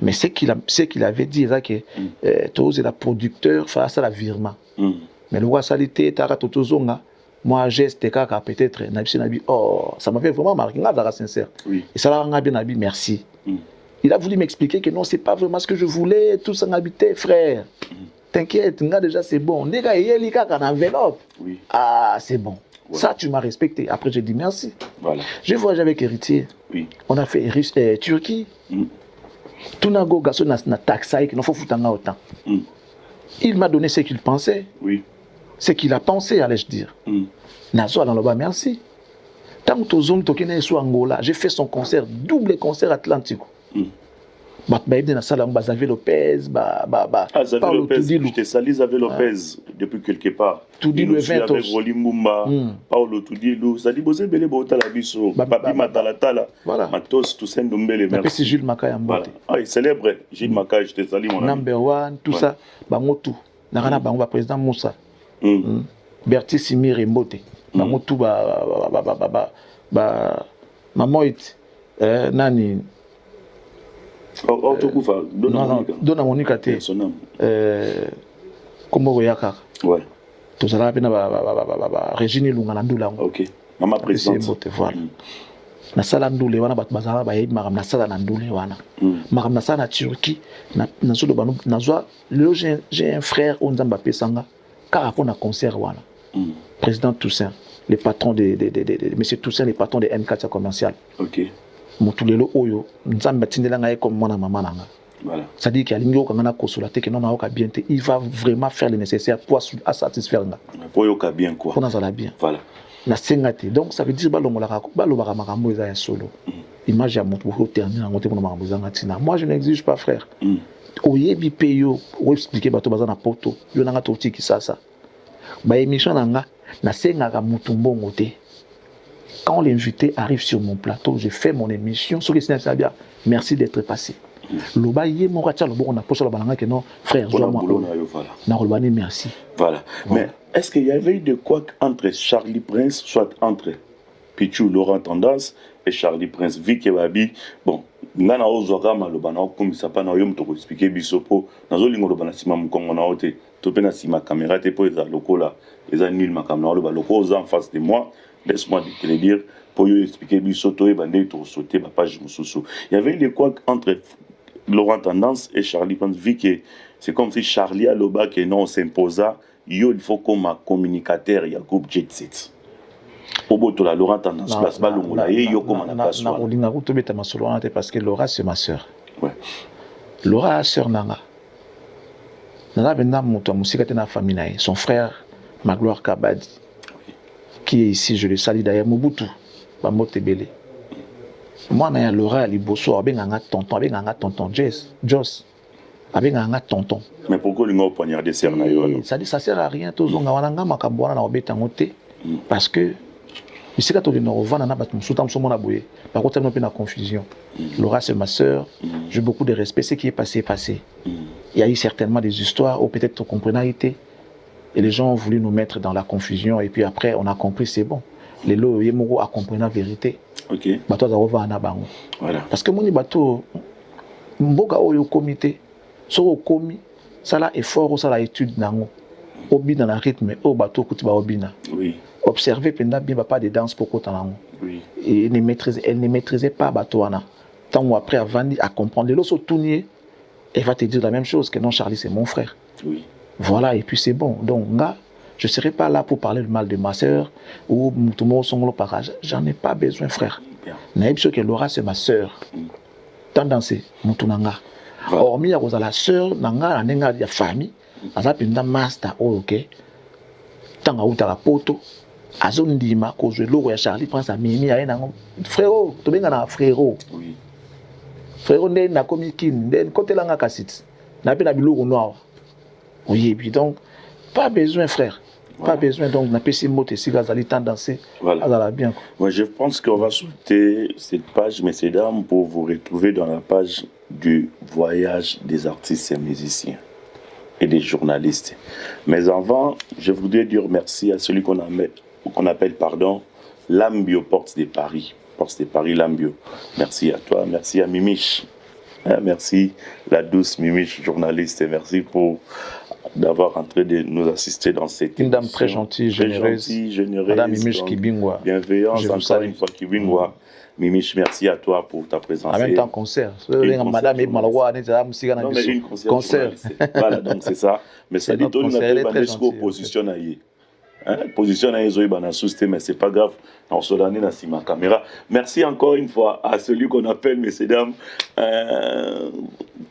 mais c'est qu'il avait dit ça que tous la producteur face à la virement mais le roi salité tara totozonga moi geste kaka peut-être nabi oh ça m'a fait vraiment marquer ngaba sincère et ça l'a bien nabi merci il a voulu m'expliquer que non c'est pas vraiment ce que je voulais tout ça habité frère t'inquiète nga déjà c'est bon nega yeli kaka na enveloppe ah c'est bon. Ouais. Ça, tu m'as respecté. Après, j'ai dit merci. Voilà. J'ai voyagé avec Héritier. Oui. On a fait Turquie. Tout n'a go gaso na taxaï, qu'il faut foutre autant. Il m'a donné ce qu'il pensait. Oui. Ce qu'il a pensé, allais-je dire. Nazo dans le bas, merci. Tant que Tozong Tokene soit Angola, j'ai fait son concert, double concert Atlantico. Xavier Lopez, Xavier Lopez, je t'ai sali Xavier Lopez depuis quelque part. Tout dit le 20 avec Rolly Mumba, Paolo Tudilou, ça dit Bosé Bele Bota la biso, Papi Matalatala, Matos Toussaint Doumbele, merci Gilles Makaya Mbote. Ah, il célèbre Gilles Makaya, je t'ai sali mon ami. Number one, tout ça, Bangotu, Narana Bango, président Moussa, Berti Simir et Mbote, Bangotu, Mamoit, Nani. Dona Monica te Kombo Yaka. Ouais. Tout ça là pena Régine Lunga na ndula. OK. Maman présidente. Voilà. Na sala ndule wana bat bazala ba yeba makam na sala na ndule wana. Makam na sala na Turquie na solo banu na zwa le j'ai un frère Onzamba Pesanga car pour un concert wana. Président Toussaint, le patron de monsieur Toussaint, le patron de M4 commercial. OK. Motulelo oyo nzamba tindela ngaye comme mwana mama nanga voilà ça dit qu'il y a lingo kangana kosola te que non na oka bien te il va vraiment faire le nécessaire pour satisfaire nga pour yoka bien quoi pour na bien voilà na sengate donc ça veut dire balongolaka balobaka makambo eza ya solo image ya moto ko terminer na ngote pour makambo zanga tina moi je n'exige pas frère oyebi peyo ou expliquer bato bazana poto yo nanga totiki sasa ba émission nanga na sengaka moto mbongo te. Quand l'invité arrive sur mon plateau, j'ai fait mon émission. Merci d'être passé. Loba yé mon ratia lobo on a posé la balanga que non frère Voilà. na merci. Voilà. Mais est-ce qu'il y avait de quoi entre Charlie Prince, soit entre Pichou Laurent Tendance et Charlie Prince, Vicky Babi, bon, ngana ozwaka maloba na okomisa pa na yo mutoko expliquer biso po nazolingo loba na sima mukongo na ote to pe na sima caméra te po eza lokola eza nul makamna loba loko oza en face de moi, laisse-moi te le dire pour yo expliquer biso to e bande to sauter ba page mususu. Il y avait des quoi entre Laurent Tendance et Charlie Prince, vu que c'est comme si Charlie Aloba que non s'imposa, yo il faut comme un communicateur il y a groupe Jet Set. Oboto la Laurent Tendance place ba longola et yo comme na place. Na olinga ko tobeta masolo wana te parce que Laura c'est ma sœur. Ouais. Laura sœur nanga. Nanga benda moto musika te na famille nae, son frère Magloire Kabadi qui est ici, je le salue d'ailleurs Mobutu, ba motebele. Moi na ya Laura ali boso abenganga tonton Joss. Abenganga tonton. Mais pourquoi l'ingo poignarder sœur na yo? Ça dit ça sert à rien to zonga wana makambo wana na obeta ngote parce que ici quand on est au vent na bat musuta msomona boye par contre on a une confusion. Laura c'est ma sœur, j'ai beaucoup de respect, ce qui est passé. Il y a eu certainement des histoires ou peut-être comprenalité et les gens ont voulu nous mettre dans la confusion et puis après on a compris c'est bon. Les lots yemoko a compris la vérité. OK. Bato za ova na bango. Voilà. Parce que moni bato mboka oyo comité so komi sala effort sala étude nango obi dans la rythme o bato kuti ba obina. Oui. Observer pendant bien pas de danse pour kota nango. Oui. Et elle ne maîtrisait pas bato wana. Tant ou après avant à comprendre les lots so tourner elle va te dire la même chose que non Charlie c'est mon frère. Oui. Voilà et puis c'est bon. Donc là je ne serai pas là pour parler le mal de ma sœur ou tout le monde son parage. J'en ai pas besoin, frère. Naïbso que Laura, c'est ma sœur. Tendance, Moutounanga. Hormis à la sœur, Nanga, la de famille, à la pinda master, ok. Tanga ou la poto, à zone d'ima, cause de l'eau, Charlie prend sa mimi, à un frérot, tu viens à frérot. Oui. Frérot, n'a commis kin, n'a côté la cassit, n'a pas de l'eau noir. Oui, et puis donc, pas besoin, frère. Pas besoin donc n'a pas si mot ici Gazali tendance à bien. Moi je pense qu'on va sauter cette page messieurs dames pour vous retrouver dans la page du voyage des artistes et musiciens et des journalistes. Mais avant, je voudrais dire merci à celui qu'on appelle Lambio Porte de Paris. Porte de Paris Lambio. Merci à toi, merci à Mimiche. Merci la douce Mimiche journaliste et merci pour d'avoir entré de nous assister dans cette une dame très gentille, généreuse, Madame Mimiche Kibingwa. Bienveillance, encore une fois Kibingwa. Mimiche, merci à toi pour ta présence. En même temps, concert. Madame Malwa, non, mais une concert. Voilà, donc c'est ça. Mais ça dit, on a pas position à y. Position à Ezoï Banasouste, mais c'est pas grave. On se donne dans ma caméra. Merci encore une fois à celui qu'on appelle, messieurs dames,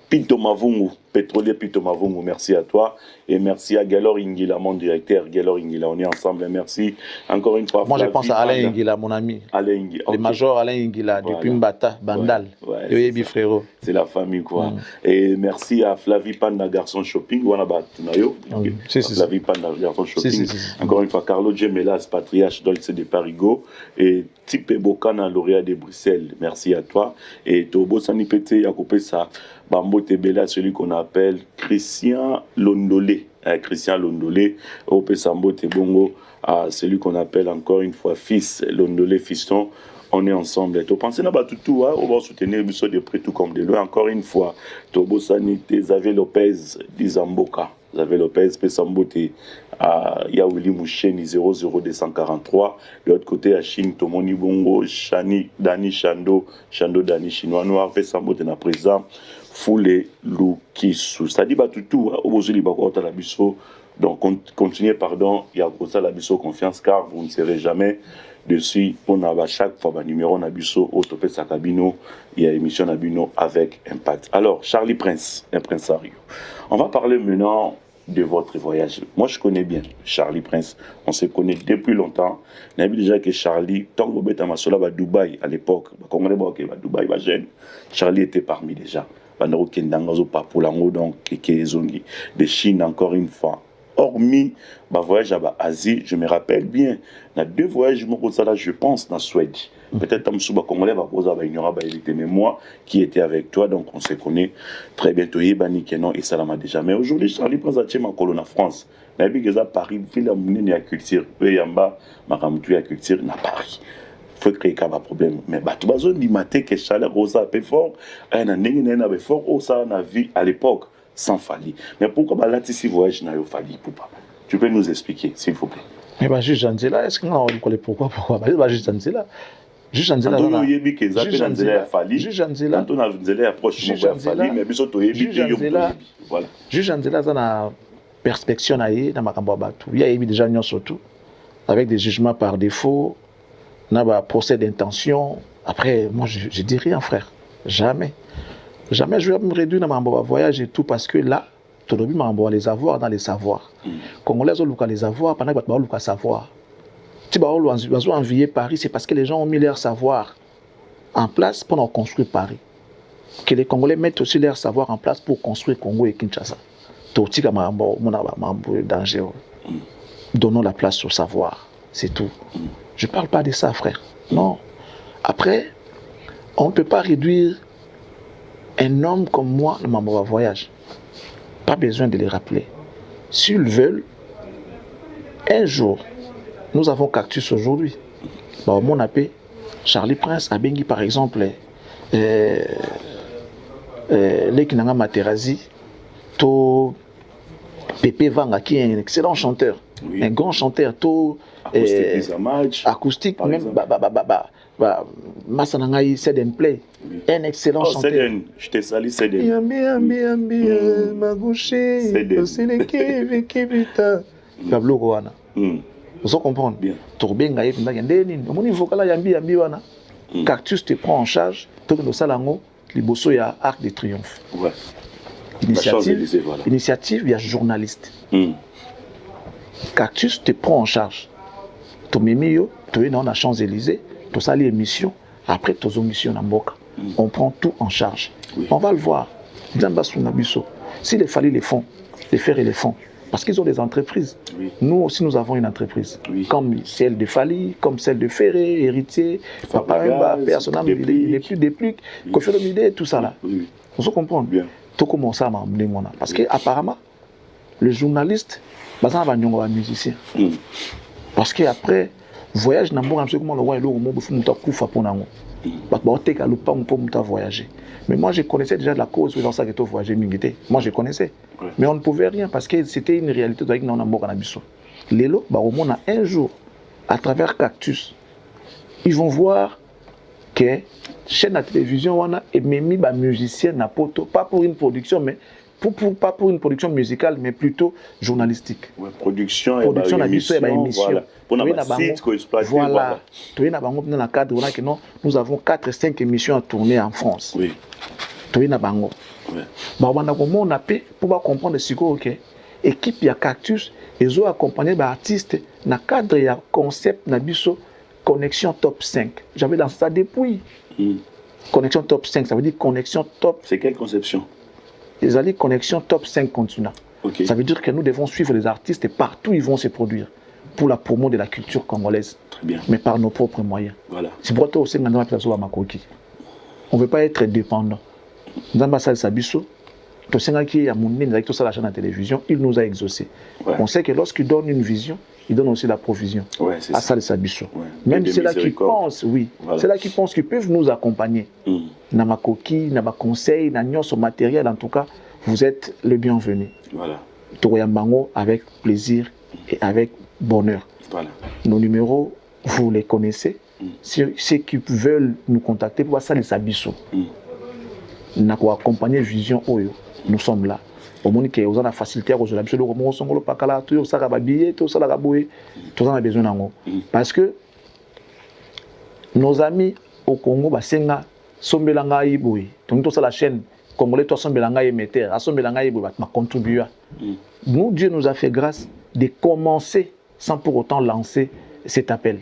Pito Mavungu, pétrolier Pito Mavungu. Merci à toi. Et merci à Galor Ingila, mon directeur. Galor Ingila, on est ensemble. Merci encore une fois. Moi, je pense à Alain Ingila, mon ami. Alain Ingila. Le major Alain Ingila, depuis Mbata, Bandal. Ouais, frérot. C'est la famille, quoi. Et merci à Flavie Panda, garçon shopping. Flavie Panda, garçon shopping. Encore une fois, Carlo Gemelas, patriarche d'Olce de Parigo. Et Tipe Bokana, lauréat de Bruxelles. Merci à toi. Et Tobo Sanipete, Yakopé, ça. Bambo Tebela, celui qu'on appelle Christian Londolé. Christian Londolé, Ope Sambo Tebongo, celui qu'on appelle encore une fois fils Londolé, fiston. On est ensemble. Tu penses à tout, on va soutenir Bissot de près tout comme de loin. Encore une fois, Tobo Sanité, Xavier Lopez, Dizamboka. Xavier Lopez, Pesambote, Yaouli Moucheni 00243. De l'autre côté, à Chine, Tomoni Bongo, Dani Chando, Dani Chinois Noir, Pesambote na présent. Foulé Lukisu. Ça dit tout, aujourd'hui, la biso. Donc, continuez, pardon, il y a pour ça la biso confiance, car vous ne serez jamais dessus. On a chaque fois un numéro, on a biso, autopé Sakabino, il y a émission Nabino avec Impact. Alors, Charlie Prince, impresario. On va parler maintenant de votre voyage. Moi, je connais bien Charlie Prince. On se connaît depuis longtemps. On a vu déjà que Charlie, tant que vous êtes à Dubaï à l'époque, Dubaï, Charlie était parmi déjà. Donc, de Chine, encore une fois, hormis ma voyage à Asie, je me rappelle bien, dans 2 voyages, je pense, dans Suède. Peut-être que je Congolais, mais moi qui était avec toi, donc on se connaît très bien. Et ça m'a déjà. Mais aujourd'hui, Charlie Prince a ma colonne en France. Je Paris, ville à culture, ma culture, na Paris. Faut créer un problème. Mais tu vas dire matin que Charles Rosa a fait fort, un an fort, oh ça on a vu à l'époque sans Fali. Mais pourquoi là si voyage n'a pas Fali pour pas? Tu peux nous expliquer s'il vous plaît. Mais bah juste Janzela, est-ce qu'on a envie pourquoi bah juste Janzela. Juste Janzela. Quand on a dit que Janzela a Fali. Juste Janzela. Quand on a Janzela approche mon Fali, mais biso to yebi que voilà. Juste Janzela ça na perspection aïe na makambo batu. Il y a eu déjà nion surtout avec des jugements par défaut. On a un procès d'intention. Après, moi, je dis rien, frère. Jamais. Jamais je vais me réduire dans mon voyage et tout parce que là, tout le monde va les avoir dans les savoirs. Congolais ont les avoir pendant que tu vas savoir. Si tu vas envier Paris, c'est parce que les gens ont mis leur savoir en place pour construire Paris. Que les Congolais mettent aussi leur savoir en place pour construire Congo et Kinshasa. Tout danger. Donnons la place au savoir. C'est tout. Je ne parle pas de ça, frère. Non. Après, on ne peut pas réduire un homme comme moi dans mon voyage. Pas besoin de les rappeler. S'ils veulent, un jour, nous avons Cactus aujourd'hui. Bon, mon appel, Charlie Prince, a Bengi par exemple, Lekinanga Materazzi, to Pépé Vanga, qui est un excellent chanteur, oui. Un grand chanteur, to acoustique, même Massanangaï, Seden Play, oui. Un excellent chanteur. Seden, je t'ai sali Seden. Ma bouche, c'est le Kevita. Pablo Goana. Vous comprenez bien. Tourbenga, Cactus te prend en charge, tout le salango, liboso ya Arc de Triomphe. Ouais. Initiative, voilà. Initiative, il y a journaliste. Cactus te prend en charge. Tu es dans la Champs-Élysées, tu as l'émission, après tu as mission dans Mboka. On prend tout en charge. Oui. On va le voir. Si les Fali les font, les Ferré les font, parce qu'ils ont des entreprises. Oui. Nous aussi, nous avons une entreprise. Oui. Comme celle de Fali, comme celle de Ferré, héritier, Papa, personnel, les plus des plus, Kofiolomide, tout ça là. Oui. On se comprend bien. Tout commence à m'emmener. Parce qu'apparemment, le journaliste, c'est un musicien. Parce qu'après, voyage dans le monde, comment le roi est là, au monde, il faut que pour voyager. Mais moi, je connaissais déjà la cause dans ça que tu voyageais. Moi, je connaissais. Ouais. Mais on ne pouvait rien parce que c'était une réalité de la vie. Lélo, au monde, un jour, à travers Cactus, ils vont voir que chaîne de télévision, on a mis des musiciens, pas pour une production, mais pas pour une production musicale, mais plutôt journalistique. Ouais, production et émission. Voilà. Pour un site qu'on exploite. Voilà. Dans le cadre, nous avons 4-5 émissions à tourner en France. Oui. Ouais. On a pu pour comprendre ce que l'équipe de Cactus, ils ont accompagné des artistes dans le cadre de concept de Connexion Top 5. J'avais lancé ça depuis. Connexion Top 5, ça veut dire connexion top. C'est quelle conception? Les alliés connexion top 5 continents. Okay. Ça veut dire que nous devons suivre les artistes et partout ils vont se produire pour la promo de la culture congolaise. Très bien. Mais par nos propres moyens. Voilà. C'est pour ça aussi que nous on ne veut pas être dépendant. Dans l'ambassade Sabiso, tout ce qui a monné avec tout ça la chaîne de télévision, il nous a exaucé. Ouais. On sait que lorsqu'il donne une vision, il donne aussi la provision. Ouais, c'est à ça le Sabiso. Ouais. Même c'est là qui pensent, oui, voilà. C'est là qui pensent qu'ils peuvent nous accompagner. Dans ma coquille, dans ma conseil, dans son matériel, en tout cas, vous êtes le bienvenu. Voilà. Touyambango avec plaisir et avec bonheur. Voilà. Nos numéros, vous les connaissez. Ceux qui veulent nous contacter, pour ça les Sabiso. Nous avons accompagné Vision Oyo. Nous sommes là. Au monde qui a la facilité à rejoindre le roman, on ne pas là, tout ça va habiller, tout ça va bouer, tout ça a besoin d'ango. Parce que nos amis au Congo, bah senga sombelanga iboué. Donc tout ça la chaîne congolais, toi sombelanga émetteur, à sombelanga iboué, bah contribuer. Nous Dieu nous a fait grâce de commencer sans pour autant lancer cet appel.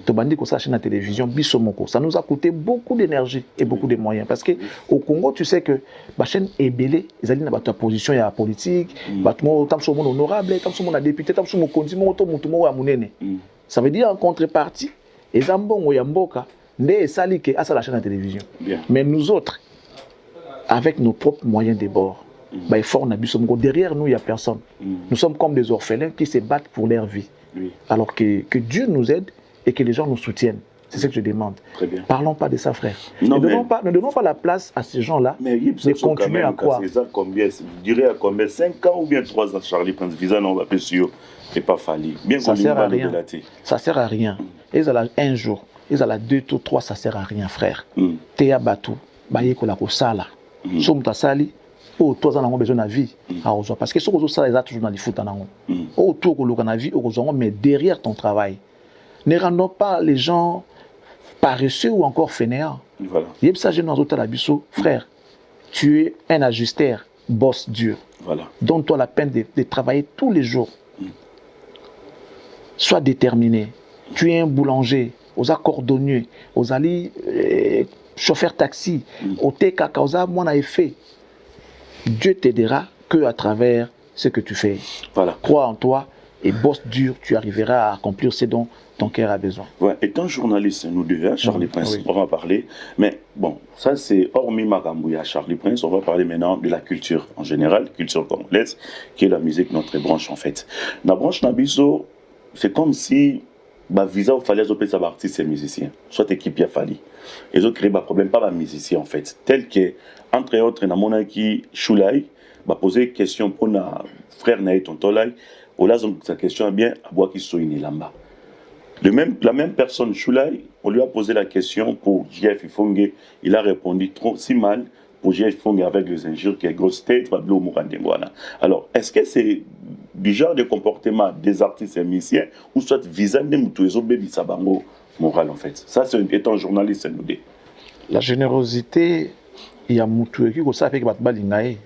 Tobandi ko ça chaîne la télévision Bisomoko. Ça nous a coûté beaucoup d'énergie et beaucoup de moyens parce que au Congo, tu sais que la chaîne est belée, ils allaient dans ta position il y a politique, battement tam so mon honorable, tam so mon député, tam so mon condiment to mutumo wa munene. Ça veut dire en contrepartie, les ambongo ya mboka ne sali que à ça la chaîne la télévision. Mais nous autres avec nos propres moyens de bord, derrière nous il y a personne. Nous sommes comme des orphelins qui se battent pour leur vie. Alors que Dieu nous aide et que les gens nous soutiennent. C'est ce que je demande. Parlons pas de ça, frère. Ne donnons pas la place à ces gens-là de continuer à croire. Je dirais à combien 5 ans ou bien 3 ans, Charlie Prince Visa, non, on va plus sûr, et pas fallu. Ça sert à rien. Ça sert à rien. Ils ont un jour, ils ont 2 tours, 3, ça sert à rien, frère. Théa Batou, Bayeko la Kosala, Somta Sali, oh, toi, on a besoin de la vie. Parce que ce que ça, ils ont toujours dans les foot. Oh, toi, on a vie, mais derrière ton travail. Ne rendons pas les gens paresseux ou encore fainéants. Voilà. Frère, tu es un ajusteur, boss dur. Voilà. Donne-toi la peine de travailler tous les jours. Sois déterminé. Tu es un boulanger, aux cordonniers, aux alliés, chauffeur taxi, au TK, moi, on a fait. Dieu t'aidera que à travers ce que tu fais. Voilà. Crois en toi et bosse dur, tu arriveras à accomplir ce dont ton cœur a besoin. Ouais, étant journaliste, nous deux, Charlie Prince, on va parler. Mais bon, ça c'est hormis Magambouya, Charlie Prince, on va parler maintenant de la culture en général, culture congolaise, qui est la musique, notre branche en fait. La branche Nabiso, c'est comme si visa il fallait que les artistes et musiciens, soit équipe il a fallu. Ils ont créé un problème, pas les musiciens en fait. Tel que, entre autres, dans mon qui Choulay, poser une question pour notre frère Naï Tontolay, ou là, sa question est bien, à boire qui soit une lamba. La même personne, Choulay, on lui a posé la question pour J.F. Ifongue, il a répondu trop si mal pour J.F. Ifongue avec les injures qui est grosse tête, Pablo Mourandengwana. Alors, est-ce que c'est du genre de comportement des artistes et musiciens ou soit visant des moutouezo bébi sabango moral en fait? Ça, c'est étant journaliste, nous dit. La générosité, il y a moutoué qui ça fait que balingae.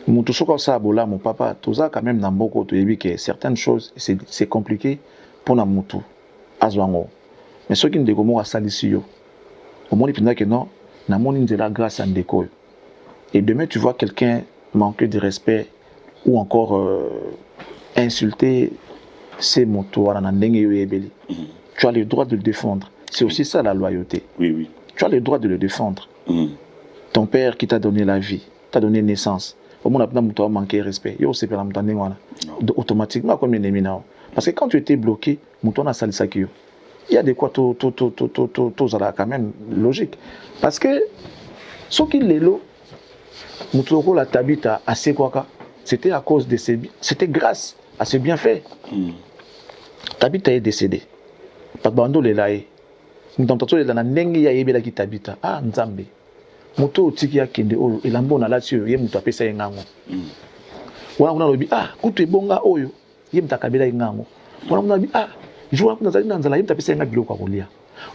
Moutouso comme ça, mon papa, tout ça quand même dans beaucoup de que certaines choses, c'est compliqué pour la moutou, azwango. Mais ceux qui ne dégomment à salisio, au moins ils que non, n'a mon de la grâce en déco. Et demain tu vois quelqu'un manquer de respect ou encore insulter ces motos, tu as le droit de le défendre. C'est aussi ça la loyauté. Oui, oui. Tu as le droit de le défendre. Ton père qui t'a donné la vie, t'a donné naissance. Au moins, tu as manqué de respect. Automatiquement, comme il est mineur. Parce que quand tu étais bloqué, tu as sali sakio. Il y a des quoi, quand même logique. Parce que ce qui est là, Moutouko la tabita à Sekwaka, c'était à cause de ses... C'était grâce à ses bienfaits. Tabita est décédé. Pabando le laé. Moutantato le lana nengi ya yebela ki tabita. Ah, Nzambe. Mouto tiki ya kende oyo. Elambo na latio ye mouto apesa yengango. Wana kuna lobi, ah, kutu ebonga oyo. Ye mtakabela yengango. Wana kuna lobi, ah, joua kuna zali na nzala ye mtapesa yenga biloko akolia.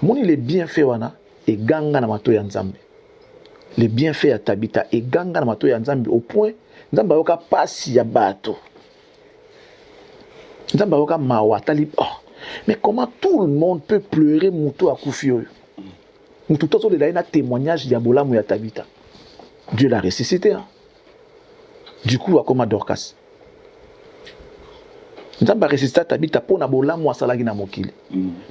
Moni les bienfaits wana e ganga na mato ya Nzambe. Les bienfaits à tabita et ganga na mato ya Nzambe au point Nzambe yoka pasi ya bato. Nzambe yoka mawa tali. Oh. Mais comment tout le monde peut pleurer Moutou à Koufio? Moutou toto de un témoignage diabola ya tabita. Dieu l'a ressuscité. Hein? Du coup, à comme Dorcas. Nzambe a ressuscité tabita pour na bola mo salagi na mokili.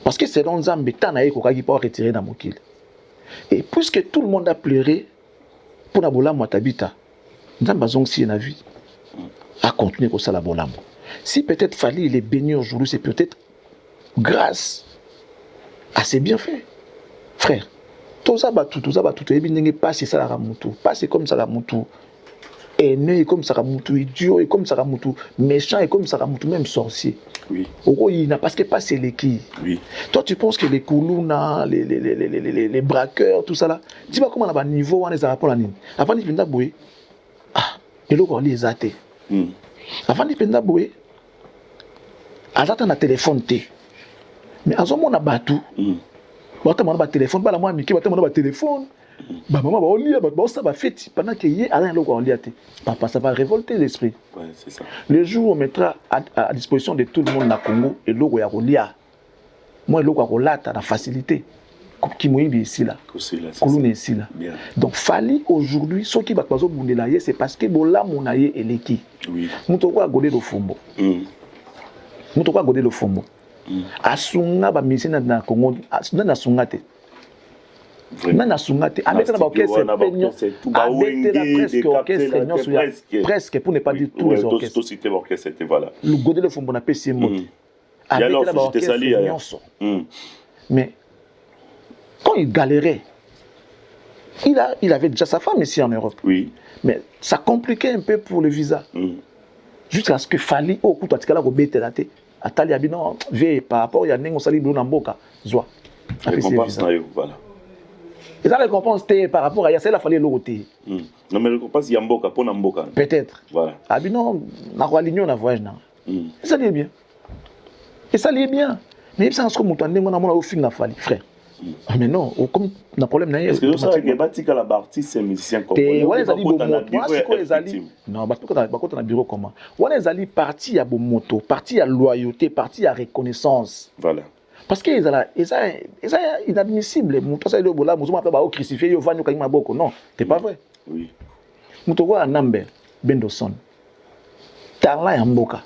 Parce que c'est dans Nzambe tana eko kaki pour retirer na mokili. Et puisque tout le monde a pleuré pour la bola moi tabita, Nzambe si na vie a continué pour ça la bola. Si peut-être fallait il est béni aujourd'hui, c'est peut-être grâce à ses bienfaits. Frère, tout ça et bien n'est pas ça la ramoutou, pas c'est comme ça la moutou. Aîné comme ça ramoutou, idiot et comme ça ramoutou, méchant et comme ça ramoutou, même sorcier. Oui. Il n'a parce que pas c'est les qui. Oui. Toi tu penses que les koulouna, les braqueurs, tout ça là, tu vois comment on a un niveau on les a rapport à nini. Avant de venir bouer, ah, et l'eau on les a té. Avant de venir bouer, azata na téléphone té. Mais azo mon a batou. Bata mon a téléphone, ba la moi miki bata mon a téléphone. Bah maman va lire, bah ça va faire pendant qu'il y a rien l'eau on lit. Papa ça va révolter l'esprit. Ouais, c'est ça. Le jour où on mettra à disposition de tout le monde na Congo et l'eau ya lire. Moi, il y a la facilité. Qui m'a dit ici là. Ici là. Donc, Fali aujourd'hui, ce qui va passer au c'est parce que Bola Mounaye est l'équipe. Oui. Nous devons goder le fombo. Nous devons goder le fombo. Asunga ba mission na Congo, na sunga te. Na sunga te. Avec la orchestre peignon, avec la presque orchestre, presque pour ne pas dire tous les orchestres. Voilà. Le goder le fombo na PC mot. Avec la orchestre. Mais quand il galérait, il avait déjà sa femme ici en Europe. Oui. Mais ça compliquait un peu pour le visa. Jusqu'à ce que Fali, au coup, tu as dit Atali Abino, par rapport à Nengo Sali Blunamboka, Zoa. Voilà. Et ça, la récompense, par rapport à Yassel, il fallait l'autre. Non, mais la récompense, Yamboka, pour Namboka. Peut-être. Voilà. Abino, na Roalignon, na voyage. Et ça liait bien. Et ça liait bien. Mais ça, c'est comme on a au film, na Fali, frère. Mais non, comme le problème n'est pas. Est-ce que ça a été la partie ces musiciens congolais? Non, parce que dans bureau comment? On est allé parti à Bomoto, parti à loyauté, parti à reconnaissance. Voilà. Parce que c'est inadmissible. Moto ça est là, moto m'appelle ba crucifié, yo vanyo kayima boko. Non, c'est pas vrai. Oui. Moto wa Nambe Bendoson. Tarla ya mboka.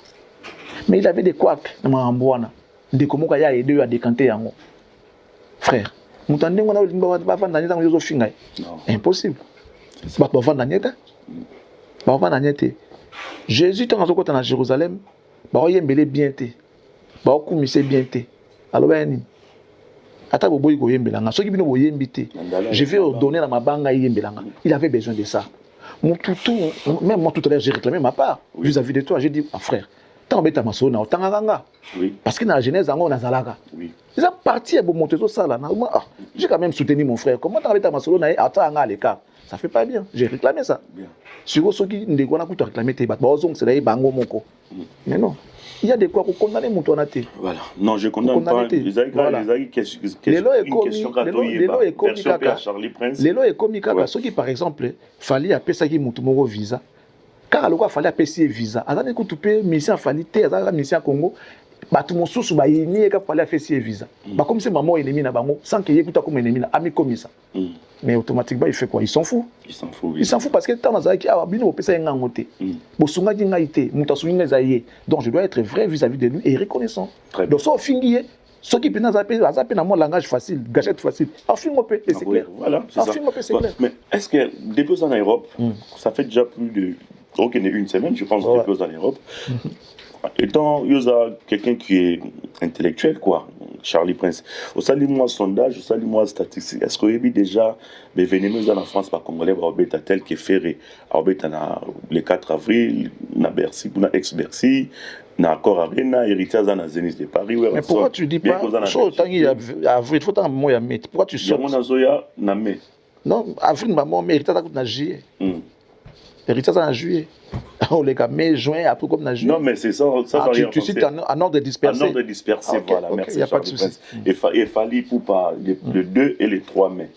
Mais il avait des couacs dans Mambouana. Des comment ya aidé à décanter yango. Frère, impossible. Jésus, quand on est à Jérusalem, il est bien. Je vais ordonner à ma banque. Il avait besoin de ça. Même moi, tout à l'heure, j'ai réclamé ma part vis-à-vis de toi. J'ai dit, frère, oui. Parce que dans la Genèse, on a Zalaga. Oui. Ils ont parti à monter tout ça là. J'ai quand même soutenu mon frère. Comment tu as Masolo à l'écart? Ça fait pas bien. J'ai réclamé ça. Sur ceux qui ne ont pas réclamé tes bâtiments, c'est là, Bango Moko. Mais non. Il y a des quoi pour condamner mon tonaté. Voilà. Non, je condamne pas. Les Lélo est comique. Ceux qui, par exemple, fallait appeler ça qui monte visa. Car alors, il fallait appeler visa. Alors, quand tu peux, mission falité, alors, mission Congo, tout mon sous, il fallait appeler visa. Comme c'est maman ennemi na bango, sans qu'il y ait comme ennemi, ami comme ça. Mais automatiquement, il fait quoi? Il s'en fout. Il s'en fout. Il s'en fout parce que tant que ah, bino opesa nga ngote. Bosunga di ngaite, muta sunga zaye. Donc je dois être vrai vis-à-vis de lui et reconnaissant. Donc ça fingi, ceux qui peuvent zapper dans mon langage facile, gâchette facile. Affirme peu et c'est clair. Voilà, c'est ça. C'est clair. Mais est-ce que depuis en Europe, ça fait déjà plus de une semaine, je pense, depuis en Europe. Étant quelqu'un qui est intellectuel, quoi, Charlie Prince, au salut moi sondage, au salut moi statistique, est-ce qu'il y a déjà des événements en France par Congolais, tel que Ferré, le 4 avril, na Bercy, na ex-Bercy, na Accor Arena, héritage dans la Zénith de Paris. Mais pourquoi tu dis pas, avril, faut un mot à mettre, pourquoi tu sors? Non, avril, maman, mais héritage dans juillet. Héritage en juillet. On les gars, mai, juin, après comme en juillet. Non, mais c'est ça. Tu cites en ordre dispersé. En ordre dispersé, voilà. Okay, merci. Il n'y a pas de souci. Il fallait pour pas le 2 et le 3 mai.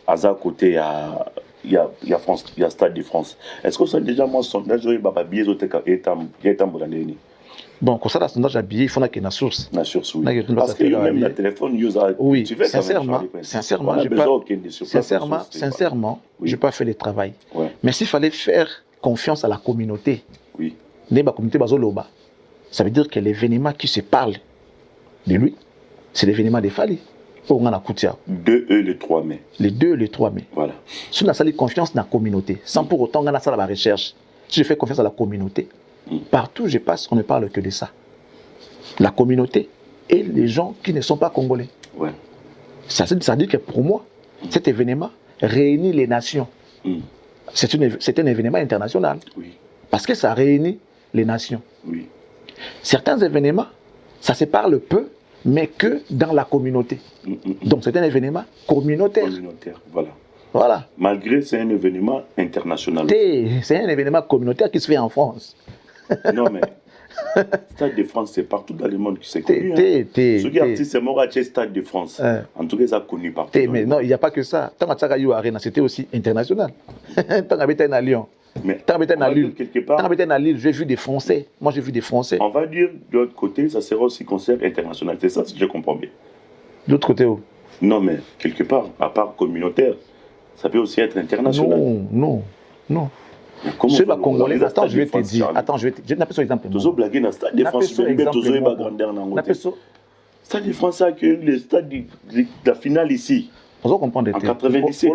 À ça côté, il y a France, il y a Stade de France. Est-ce que ça déjà mon sondage, il y a des billets bon, comme ça, le sondage habillé, il faut qu'il y ait une source. Une source, oui. Parce que même le téléphone, oui, sincèrement, je n'ai pas fait le travail. Ouais. Mais s'il fallait faire confiance à la communauté, oui. La communauté Bazoloba, ça veut dire que l'événement qui se parle de lui, c'est l'événement de Fali. Pour on a 2 et le 3 mai. Les 2 et le 3 mai. Voilà. Si on a sali confiance dans la communauté, sans pour autant on a ça la recherche, si je fais confiance à la communauté, partout où je passe, on ne parle que de ça. La communauté et les gens qui ne sont pas congolais. Ouais. Ça veut dire que pour moi, cet événement réunit les nations. C'est un événement international. Oui. Parce que ça réunit les nations. Oui. Certains événements, ça se parle peu, mais que dans la communauté. Donc c'est un événement communautaire. Communautaire, voilà. Voilà. Malgré c'est un événement international. C'est un événement communautaire qui se fait en France. Non mais, Stade de France, c'est partout dans le monde qui s'est connu. Ceux qui artistes, c'est Moraché, Stade de France. En tout cas, ça a connu partout. Mais non, il n'y a pas que ça. Tant que Tsagayo Arena, c'était aussi international. Tant que à Lyon. Tant que à Lille. Tant que à Lille, j'ai vu des Français. Moi, j'ai vu des Français. On va dire, de l'autre côté, ça sera aussi concert international. C'est ça, si je comprends bien. D'autre côté où? Non, mais quelque part, à part communautaire, ça peut aussi être international. Non. C'est pas congolais. Attends, je vais te dire. Je n'appelle ça exemple. Toujours blaguer dans le stade de France, toujours pas grandeur dans le stade de France a accueilli le stade de la finale ici. Vous comprenez en 97.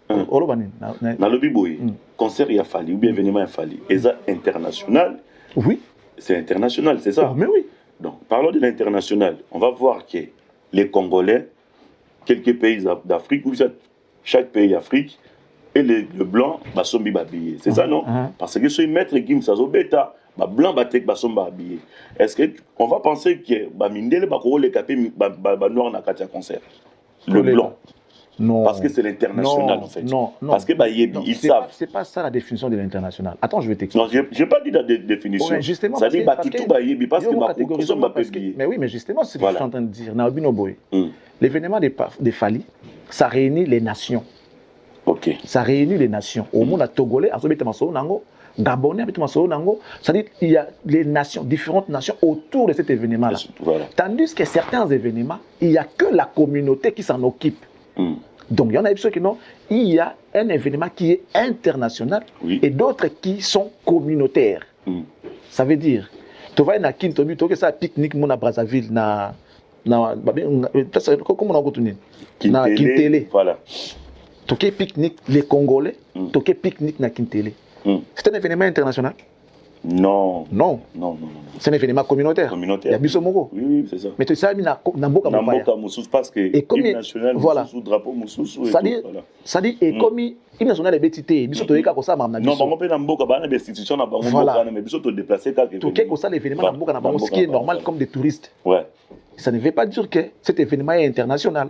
Dans le Biboy, concert il a fallu, ou bien événement il a fallu. Et ça international. Oui. C'est international, c'est ça? Mais oui. Donc, parlons de l'international. On va voir que les Congolais, quelques pays d'Afrique, ou chaque pays d'Afrique, et le blanc, sont habillés. C'est ça, non? Parce que si maître Gims, ça bêta, blanc, sont habillés. Est-ce qu'on va penser que Mindele, les capés, noir, na katia concert? Le blanc. Non. Parce que c'est l'international, en fait. Non. Parce que ils savent. C'est pas ça la définition de l'international. Attends, je vais t'expliquer. Non, je n'ai pas dit la définition. Ouais, justement. Ça dit parce que mais oui, mais justement, c'est ce que je suis en train de dire. L'événement des Fali, ça réunit les nations. Ok. Ça réunit les nations. Au monde, à Togolais, à Nango, Gabonais, c'est-à-dire qu'il y a les nations, différentes nations autour de cet événement-là. Voilà. Tandis que certains événements, il n'y a que la communauté qui s'en occupe. Donc, il y en a qui non, il y a un événement qui est international et d'autres qui sont communautaires. Ça veut dire, tu vas à Kintobi, tu vas à pique-nique à Brazzaville, comment on a retenu Kintélé. Voilà. Tu vas pique-nique les Congolais, tu vas pique-nique à Kintélé. C'est un événement international? Non. C'est un événement communautaire. Il y a Bissomoro. Oui, c'est ça. Mais tu sais, il y a Namboka parce que l'hymne national, voilà. Drapeau Moussous. Ça dit, et comme l'hymne national est bétité, il y a ça, non, on a Namboka, il y a des institutions, mais il faut déplacer quelques événements. Tu sais, l'événement Namboka, ce qui est normal comme des touristes. Ouais. Ça ne veut pas dire que cet événement est international.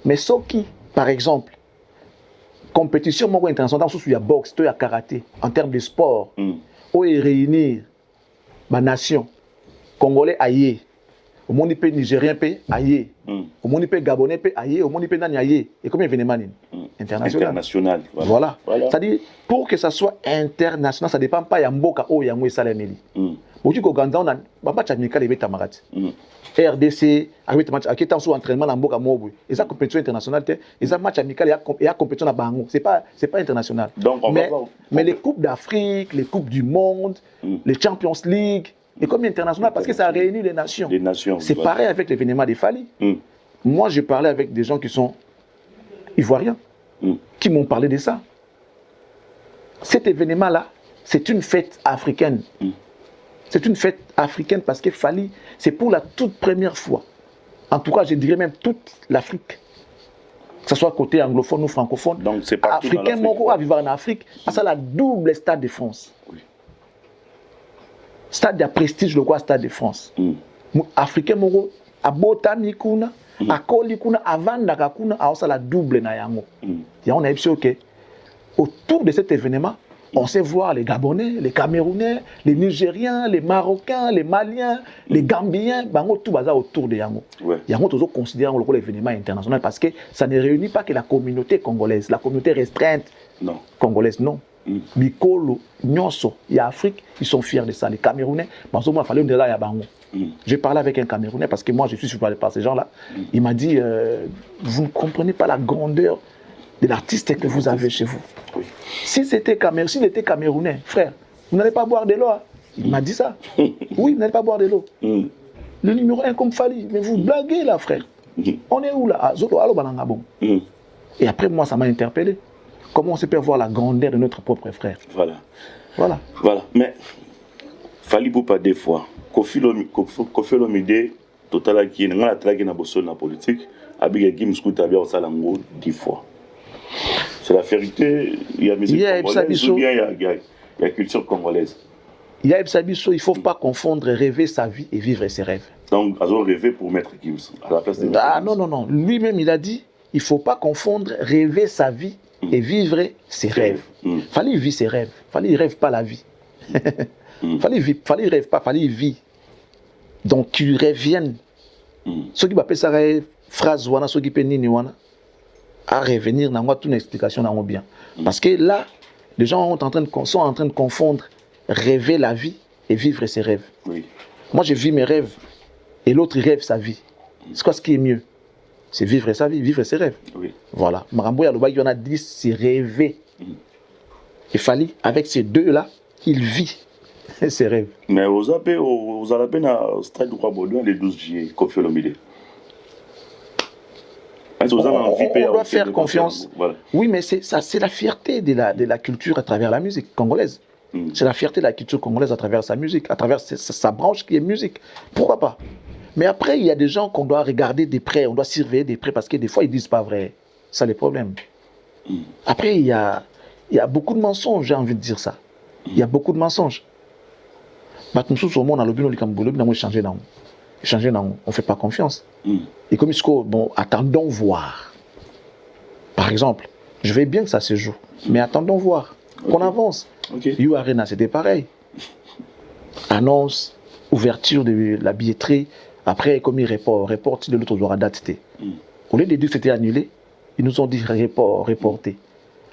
Mais ce qui, par exemple, compétition internationale, il y a boxe, il y a karaté, en termes de sport, où il réunir ma nation, Congolais aïe, au monde il peut Nigérien peut aïe, au monde il peut Gabonais peut aïe, au monde il peut nani aïe. Et combien d'événements international. Voilà. C'est-à-dire, pour que ça soit international, ça ne dépend pas de Mboka ou Yamou et Salameli. Aujourd'hui, au Ganda, on a un match amical et Betamarati. RDC, avec un entraînement dans Mboka Mobou. Et ça, compétition internationale, et ça, match amical et compétition à Bango. Ce n'est pas international. Donc, mais les Coupes d'Afrique, les Coupes du Monde, les Champions League, et comme international, parce que ça réunit les nations. C'est pareil avec l'événement des Fali. Moi, j'ai parlé avec des gens qui sont ivoiriens, qui m'ont parlé de ça. Cet événement-là, c'est une fête africaine. C'est une fête africaine parce que Fali, c'est pour la toute première fois. En tout cas, je dirais même toute l'Afrique. Que ce soit côté anglophone ou francophone. Donc, c'est pas africain, mon à vivre en Afrique, c'est la double Stade de France. Stade de prestige, le quoi, Stade de France. Africain, mon à Botani Kuna, à Koli Kuna, avant Nakakuna, à la double Nayango. Et on a dit que autour de cet événement, on sait voir les Gabonais, les Camerounais, les Nigériens, les Marocains, les Maliens, les Gambiens, tout bazar autour de Yango. Yango toujours considéré comme l'événement international parce que ça ne réunit pas que la communauté congolaise, la communauté restreinte congolaise, non. Mikolo, Nyonso, il y a Afrique, ils sont fiers de ça. Les Camerounais, il fallait me dire là, il y a Bango. J'ai parlé avec un Camerounais parce que moi je suis surpris par ces gens-là. Il m'a dit, vous ne comprenez pas la grandeur de l'artiste que vous avez chez vous. S'il était Camerounais, frère, vous n'allez pas boire de l'eau. Il m'a dit ça. Oui, vous n'allez pas boire de l'eau. Le numéro 1 comme Fali, mais vous blaguez là, frère. On est où là? Et après, moi, ça m'a interpellé. Comment on peut voir la grandeur de notre propre frère? Voilà. Mais, Fali Poupa des fois, Kofi Olomide, total qui est dans la politique, Abiga Gims Koutabia au Salango 10 fois. C'est la vérité, il y a musique congolaise ou bien il y a culture congolaise. Il ne faut pas confondre rêver sa vie et vivre ses rêves. Donc, ils ont rêvé pour mettre Gims à la place de non. Lui-même, il a dit, il ne faut pas confondre rêver sa vie et vivre ses rêves. Fallait vivre ses rêves. Fallait ne rêve pas la vie. Fallait rêve pas, fallait vivre. Donc, tu reviennes. Ceux qui appellent ça phrase, ceux qui appellent nini, à revenir dans toute une explication dans bien. Parce que là, les gens sont en train de confondre rêver la vie et vivre ses rêves. Moi, je vis mes rêves et l'autre rêve sa vie. C'est quoi ce qui est mieux? C'est vivre sa vie, vivre ses rêves. Oui. Voilà. Marambo Yaloba, il y en a 10, c'est rêver. Et Fally, avec ces deux-là, il vit ses rêves. Mais aux Alapes, au stade du Roi Baudouin, le 12 juillet, Kofi Olomide. On doit faire confiance. Voilà. Oui, mais c'est la fierté de la culture à travers la musique congolaise. C'est la fierté de la culture congolaise à travers sa musique, à travers sa branche qui est musique. Pourquoi pas? Mais après, il y a des gens qu'on doit regarder de près, on doit surveiller de près parce que des fois, ils ne disent pas vrai. C'est les problèmes. Après, il y a beaucoup de mensonges, j'ai envie de dire ça. Il y a beaucoup de mensonges. On ne fait pas confiance. Et comme bon, attendons voir. Par exemple, je veux bien que ça se joue, mais attendons voir, qu'on avance. You Arena, c'était pareil. Annonce, ouverture de la billetterie, après, comme il reporte, de l'autre aura date. Au lieu de dire que c'était annulé, ils nous ont dit reporté.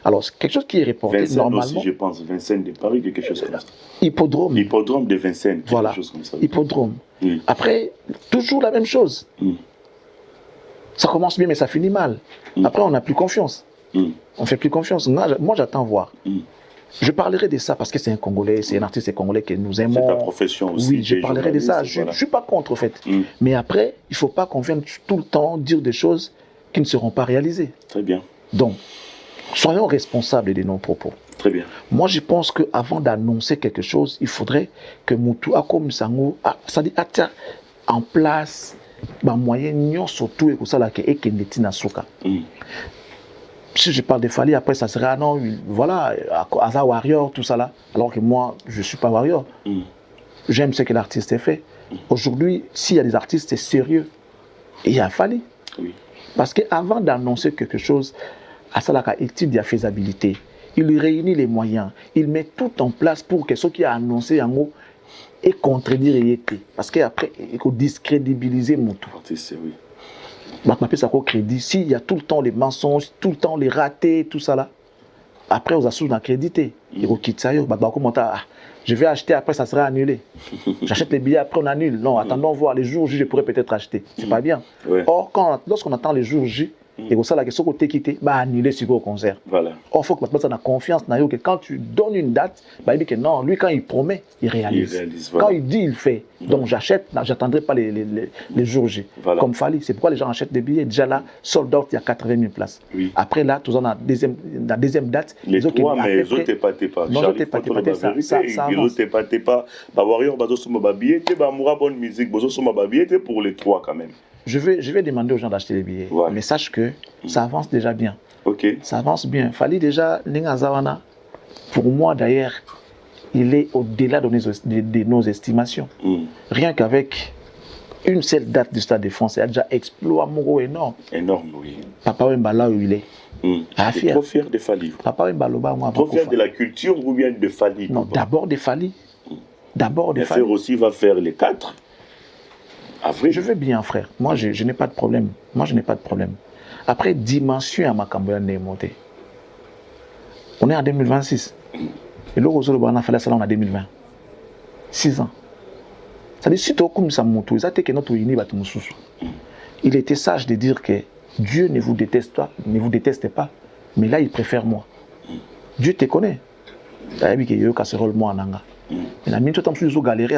Alors, quelque chose qui est reporté, Vincennes normalement... aussi, je pense, Vincennes de Paris, quelque chose comme ça. Hippodrome. Hippodrome de Vincennes, voilà. quelque chose comme ça. Hippodrome. Après, toujours la même chose. Ça commence bien, mais ça finit mal. Après, on n'a plus confiance. On ne fait plus confiance. Moi, j'attends voir. Je parlerai de ça parce que c'est un Congolais, c'est un artiste congolais que nous aimons. C'est ta profession aussi. Oui, je parlerai de ça. Je ne suis pas contre, en fait. Mais après, il ne faut pas qu'on vienne tout le temps dire des choses qui ne seront pas réalisées. Très bien. Donc, soyons responsables de nos propos. Très bien. Moi, je pense qu'avant d'annoncer quelque chose, il faudrait que Moutou Akom Sango, c'est-à-dire en place, moyen surtout et ça là que Ekendetina Souka. Si je parle de Fally, après ça serait non, voilà, Asa Warrior, tout ça là. Alors que moi, je ne suis pas Warrior. J'aime ce que l'artiste a fait. Aujourd'hui, s'il y a des artistes sérieux, il y a Fally. Oui. Parce qu'avant d'annoncer quelque chose, Asa la étude de la faisabilité. Il réunit les moyens, il met tout en place pour que ce qui a annoncé en haut et contredire et été. Parce qu'après, il faut discrédibiliser mon tout. Oui. Ça crédit. S'il y a tout le temps les mensonges, tout le temps les ratés, tout ça là, après, on a sous crédité. Il faut quitter ça. Je vais acheter, après ça sera annulé. J'achète les billets, après on annule. Non, attendons voir les jours J, je pourrais peut-être acheter. C'est pas bien. Ouais. Or, lorsqu'on attend les jours J, et comme ça, la question côté quitté, annuler sur le concert. Voilà. Or, il faut que maintenant, on a confiance dans que quand tu donnes une date, il dit que non, lui, quand il promet, il réalise. Voilà. Quand il dit, il fait. Donc, j'achète, j'attendrai pas les jours J. Voilà. Comme Fally. C'est pourquoi les gens achètent des billets. Déjà là, sold out, il y a 80 000 places. Oui. Après, là, tout la deuxième date. Les trois, mais les autres, pas. Non, je pas. Ça avance. Bah, Warrior, bonne musique, pour les trois quand même. Je vais demander aux gens d'acheter les billets. Ouais. Mais sache que ça avance déjà bien. Ok. Ça avance bien. Fally déjà, Ningazawana, pour moi d'ailleurs, il est au-delà de nos estimations. Rien qu'avec une seule date du Stade de France, il a déjà exploit Moro énorme. Énorme, oui. Papa Wemba là où il est. Trop fier de Fally. Papa Wemba Loba, moi. Trop fier de la culture ou bien de Fally? Non, d'abord de Fally. D'abord de Fally. Aussi va faire les 4. Je veux bien, frère. Moi, je n'ai pas de problème. Après, dimension à ma campagne est montée. On est en 2026. Et là, on a fait la salle en 2020. 6 ans. Ça dit, si tu as comme ça, il était sage de dire que Dieu ne vous déteste pas, mais là, il préfère moi. Dieu te connaît. Tu as vu que yo casserole moi en anga. Mais la minute où tu as galéré,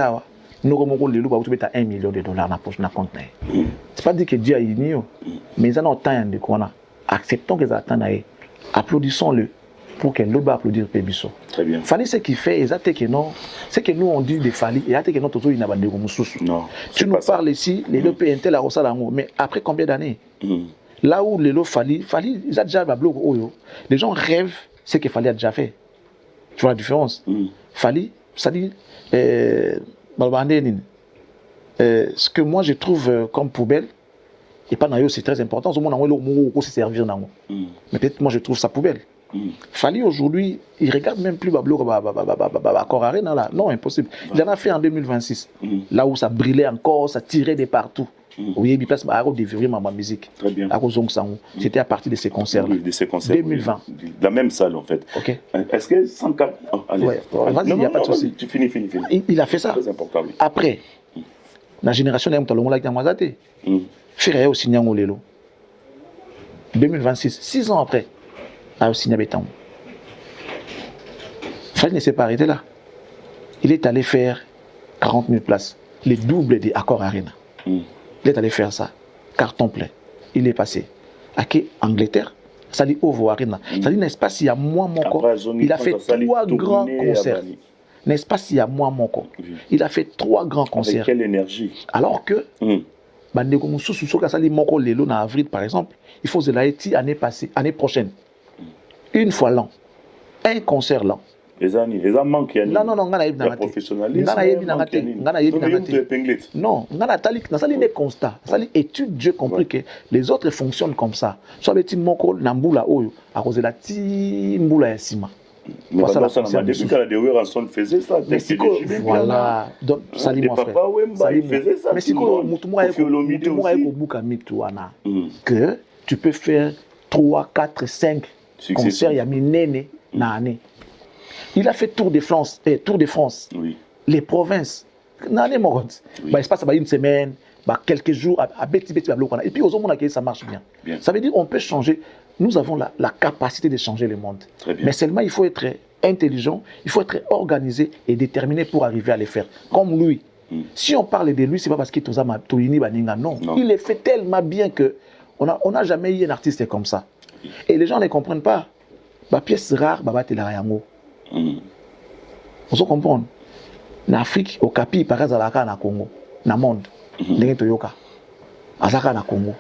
nous avons $1 million dans la poche, dans compte. C'est pas dire que Dieu a ignoré, mais ils ont autant de quoi. Acceptons qu'ils attendent. Applaudissons-le pour que l'autre applaudir Pébisso. Très bien. Fally, ce qu'il fait, c'est que nous on dit de Fally, et que nous tous n'a pas de non. Tu nous parles ici, les lots PNT, mais après combien d'années? Là où les lots Fally, ils ont déjà un blog. Les gens rêvent ce que Fally a déjà fait. Tu vois la différence? Fally, ça dit. Ce que moi je trouve comme poubelle, et pas dans c'est très important, au moins on se servir dans mais peut-être moi je trouve ça poubelle. Fally aujourd'hui, il regarde même plus Bablo Arena là, non impossible. Il en a fait en 2026, là où ça brillait encore, ça tirait de partout. Oui, il place à déverrouiller ma musique. Très bien. C'était à partir de ces concerts. De ces concerts. 2020. La même salle en fait. Ok. Est-ce que 104. Vas-y, il n'y a pas de souci. Tu finis. Il a fait ça. Très important, oui. Après, La génération de Moutalongola qui a mazate. Faire aussi Nyango Lelo. 2026, 6 ans après, a aussi Nyabetango. Fali ne s'est pas arrêté là. Il est allé faire 40 000 places, les doubles des Accor Arena. Il est allé faire ça, carton plein. Il est passé. À Angleterre, ça dit Ovo Arena. Ça dit, n'est-ce pas, s'il y a moi, mon corps, il a fait 3 grands concerts. N'est-ce pas, s'il y a moi, mon corps, il a fait 3 grands concerts. Avec quelle énergie? Alors que, en avril, par exemple, il faut que l'année passée, année prochaine, une fois l'an, un concert l'an. Les années manquent. Non, non, non, le professionnalisme. Non, ça les constats, ça les études, Dieu compris que les autres fonctionnent comme ça. Soit les moko nambula oyo, à cause de la timbula yasima. Mais ça, depuis que la Deweranson faisait ça, voilà. Donc, ça dit mon frère. Mais si que tu peux faire 3, 4, 5 concerts, il y a minene na année. Il a fait Tour de France, oui. Les provinces. Il se passe une semaine, quelques jours, et puis aux hommes, ça marche bien. Ça veut dire qu'on peut changer. Nous avons la capacité de changer le monde. Mais seulement, il faut être intelligent, il faut être organisé et déterminé pour arriver à le faire. Comme lui. Si on parle de lui, c'est pas parce qu'il non. Il le fait tellement bien qu'on n'a jamais eu un artiste comme ça. Et les gens ne comprennent pas. La pièce rare, c'est la yango. Vous comprenez? En Afrique, au Capi, par exemple, dans le Congo, dans le monde, les Toyoka, à Zaka, Congo,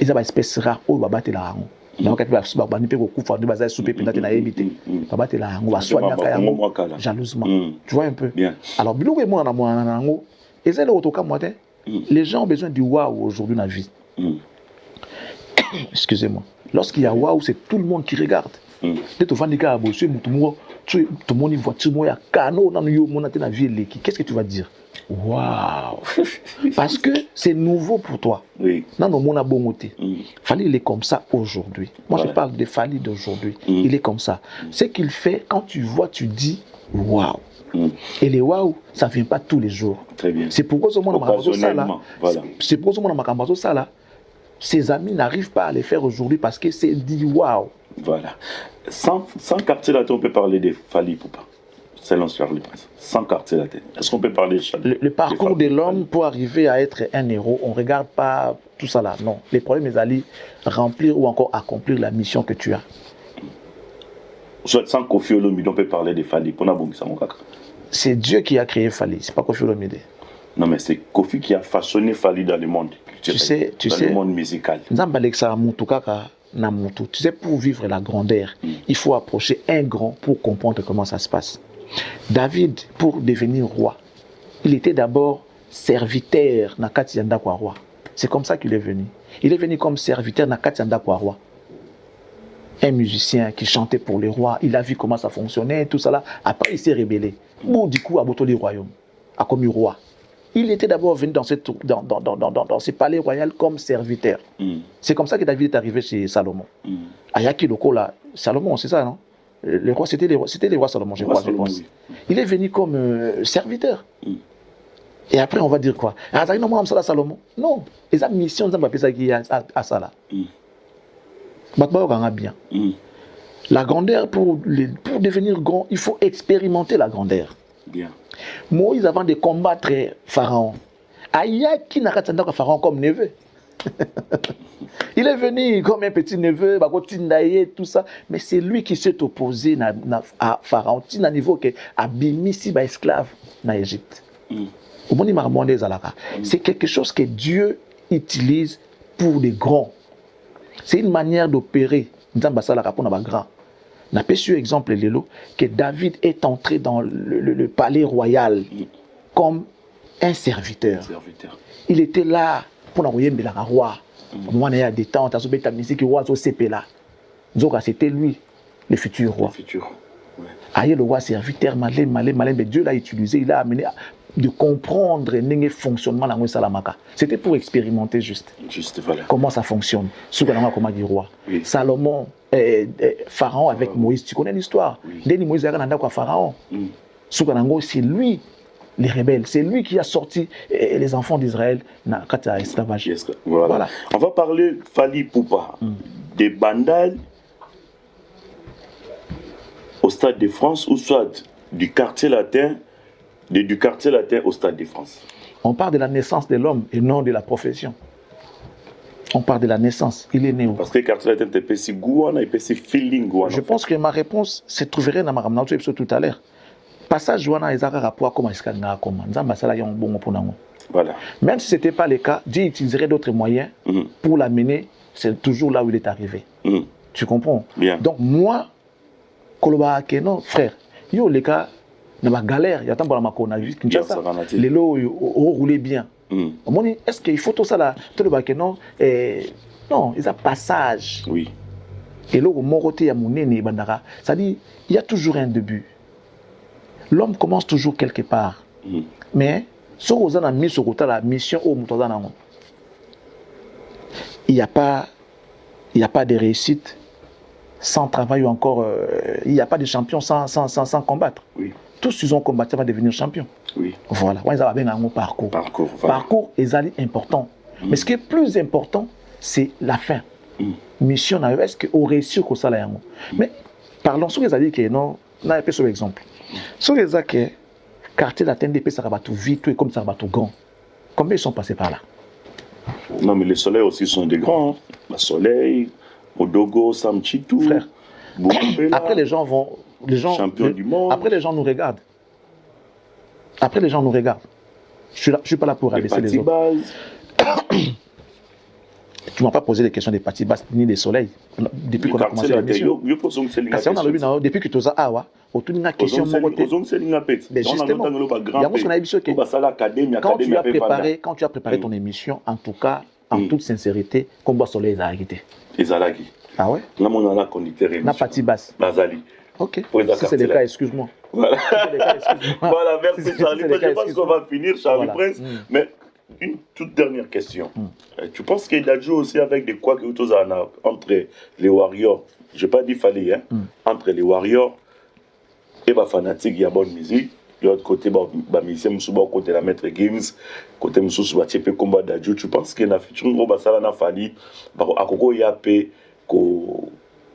ils ont une espèce rare où ils battent la yango. Donc, ils ont des coups de base souper, puis ils ont évité. Ils battent la yango, ils soignent la yango jalousement. Tu vois un peu? Alors, bilou et moi, dans la yango, et c'est le autocar, moi, les gens ont besoin du waouh aujourd'hui dans la vie. Excusez-moi. Lorsqu'il y a waouh, c'est tout le monde qui regarde. Qu'est-ce que tu vas dire? Waouh! Parce que c'est nouveau pour toi. Oui. Fali, il est comme ça aujourd'hui. Moi, je parle de Fali d'aujourd'hui. Il est comme ça. Ce qu'il fait, quand tu vois, tu dis waouh! Et les waouh, ça ne vient pas tous les jours. Très bien. C'est pourquoi c'est pourquoi ça là. Ses amis n'arrivent pas à les faire aujourd'hui parce que c'est dit waouh. Voilà. Sans quartier la tête, on peut parler de Fali Poupa. Selon Charles Prince. Sans quartier la tête. Est-ce qu'on peut parler de Charles? Le parcours de l'homme pour arriver à être un héros, on ne regarde pas tout ça là. Non. Les problèmes, c'est d'aller remplir ou encore accomplir la mission que tu as. Sans Kofi Olomide, on peut parler de Fali. C'est Dieu qui a créé Fali, c'est pas Kofi Olomide. Non, mais c'est Kofi qui a façonné Fali dans le monde. Tu sais, le monde musical. Tu sais, pour vivre la grandeur, il faut approcher un grand pour comprendre comment ça se passe. David, pour devenir roi, il était d'abord serviteur na kati ya ndako roi. C'est comme ça qu'il est venu. Il est venu comme serviteur na kati ya ndako roi. Un musicien qui chantait pour le roi, il a vu comment ça fonctionnait, tout ça là. Après, il s'est rébellé. Bon, du coup, à Botoli royaume, a commis roi. Il était d'abord venu dans ce palais royal comme serviteur. C'est comme ça que David est arrivé chez Salomon. Ayaki Lokola, Salomon, c'est ça, non? Le roi, c'était le roi Salomon, je pense. Oui. Il est venu comme serviteur. Et après, on va dire quoi? Salomon? Non. Les missions, on va ça qui à ça là. Bien. La grandeur, pour devenir grand, il faut expérimenter la grandeur. Bien. Moïse, avant de combattre Pharaon, Ayaki n'a pas Pharaon comme neveu. Il est venu comme un petit neveu, tout ça, mais c'est lui qui s'est opposé à Pharaon, à niveau que Abimisi va esclave en Égypte. C'est quelque chose que Dieu utilise pour les grands. C'est une manière d'opérer. On a perçu exemple que David est entré dans le palais royal comme un serviteur. Il était là pour envoyer le roi. Moi, il y a des temps, c'était lui, le futur roi. Le roi serviteur, malin, mais Dieu l'a utilisé, il l'a amené de comprendre le fonctionnement de Salamaka. C'était pour expérimenter juste voilà. Comment ça fonctionne. Comment dire roi. Oui. Salomon, Pharaon avec Moïse, tu connais l'histoire. Moïse a Pharaon. C'est lui les rebelles. C'est lui qui a sorti les enfants d'Israël quand il y a esclavage. Voilà. On va parler Fally Ipupa, des bandales au Stade de France, ou soit du quartier latin au Stade de France. On parle de la naissance de l'homme et non de la profession. On parle de la naissance. Il est né où? Parce que le quartier latin est si gouana, et si feeling gouana. Je pense que ma réponse se trouverait dans ma ramnautu tout à l'heure. Passage gouana est un rapport comme est-ce qu'il y a comme voilà. Même si ce n'était pas le cas, Dieu utiliserait d'autres moyens pour l'amener. C'est toujours là où il est arrivé. Tu comprends? Bien. Donc moi, Koloba non frère, yo les cas dans ma galère, il y a tant pour la macona, les lots roulaient bien. Est-ce qu'il faut tout ça là? Tout le baquenon, non, il y a passage. Oui. Et là, au Moroté, il y a mon aîné, Bandara. Ça dit, il y a toujours un début. L'homme commence toujours quelque part. Mais, si on a mis sur la mission au Moutazana, il n'y a pas de réussite sans travail ou encore. Il n'y a pas de champion sans combattre. Oui. Tous ils ont combattu avant de devenir champion. Oui. Voilà. Ils avaient un parcours. Parcours est important. Mais ce qui est plus important, c'est la fin. Mission, est-ce qu'on réussit au salaire? Mais parlons sur les alliés qui non, on a un peu sur l'exemple. Sur les alliés qui quartier latin DP, ça va tout vite et comme ça va tout grand. Combien ils sont passés par là? Non, mais les soleils aussi sont des grands. Le soleil, Odogo, Samchitou. Frère. Après les gens vont. Champion du monde. Après les gens nous regardent. Je ne suis pas là pour rabaisser les autres. Tu ne m'as pas posé les questions des parties basses ni des soleils. Depuis qu'on a commencé la mission. Depuis que tu as awa, autour d'une question justement, quand tu as préparé ton émission, en tout cas, en toute sincérité, combat soleil a arrêté. Ah ouais? Na partie basse. Ok. Si c'est le cas, excuse-moi. Voilà, merci Charlie. Je pense qu'on va finir, Charlie Prince. Mais une toute dernière question. Tu penses qu'il a joué aussi avec des quoi que entre les Warriors, je n'ai pas dit Fally, hein, entre les Warriors et les fanatiques, il y a bonne musique. De l'autre côté, les musiciens, côté la Maître Games, côté le combat d'Adjo. Tu penses qu'il y a un futur, il y a Fally, à Koko Yapé, qu'on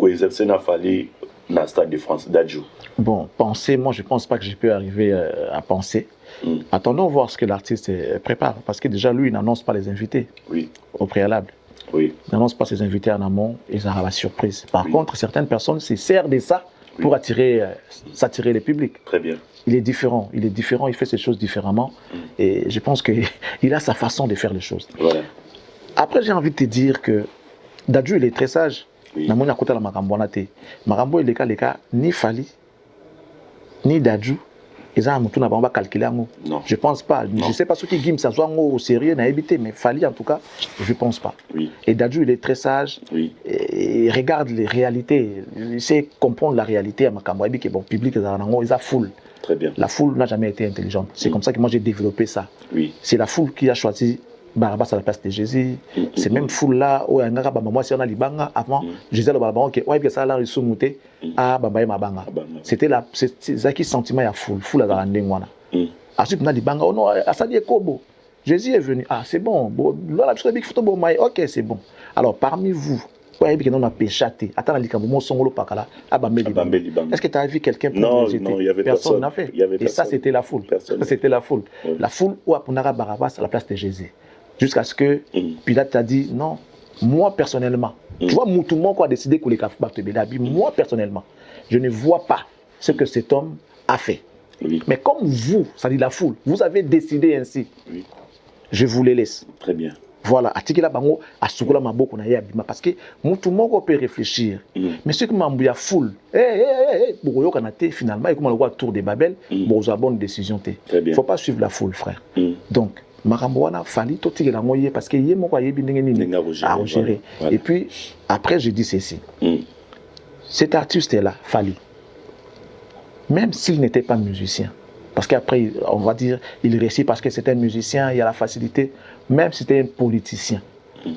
exerce na Fally dans le Stade de France d'Adjo. Bon, penser, moi je ne pense pas que je peux arriver à penser. Attendons voir ce que l'artiste prépare, parce que déjà lui il n'annonce pas les invités au préalable. Il n'annonce pas ses invités en amont, ils auront la surprise. Par contre, certaines personnes se servent de ça pour s'attirer le public. Très bien. Il est différent, il fait ses choses différemment et je pense qu'il a sa façon de faire les choses. Voilà. Après, j'ai envie de te dire que Dadju il est très sage. Marambo il est cas ni Fally ni Dadju. Ils ont calculé. Je pense pas. Je ne sais pas ce qui Gim ça soit au sérieux, mais Fally en tout cas, je ne pense pas. Et Dadju il est très sage. Et il regarde les réalités. Il sait comprendre la réalité à Makambo. Que bon public ils a foule. Très bien. La foule n'a jamais été intelligente. C'est comme ça que moi j'ai développé ça. C'est la foule qui a choisi Barabbas à la place de Jésus. C'est même foule là où moi si on a libanga avant Jésus le Barabbas que ouais que ça là il soumuté à Bambaye Mabanga. C'était là c'est ça qui sentiment ya foule à la ndengwana. Ensuite on a libanga non Asadi Kobo. Jésus est venu. Ah c'est bon. Là la big photo bon OK, c'est bon. Alors parmi vous ouais que on a péchaté. Attends les cambo songolo pakala à Bambé. Est-ce que tu as vu quelqu'un pour non, il y avait personne n'a fait. Et ça c'était la foule. C'était la foule. La foule où on a Barabbas à la place de Jésus. Jusqu'à ce que Pilate a dit non, moi personnellement, tu vois, tout le monde a décidé que les Kafba te bélabi, moi personnellement, je ne vois pas ce que cet homme a fait. Mais comme vous, ça dit la foule, vous avez décidé ainsi, je vous les laisse. Très bien. Voilà, Atikila Bango, Asugula Maboko na Yabima, parce que tout le monde peut réfléchir. Mais ce que Mambouya foule, Bourgoyo Kanate, finalement, et comme on le voit autour des Babel, vous avez bonne décision. Il ne faut pas suivre la foule, frère. Donc, Maramboana Fally tout la moyen parce que yé moko yebi ndenge à gérer. Et puis après je dis ceci. Cet artiste là Fally, même s'il n'était pas musicien, parce qu'après on va dire il réussit parce que c'est un musicien, il y a la facilité, même si c'était un politicien,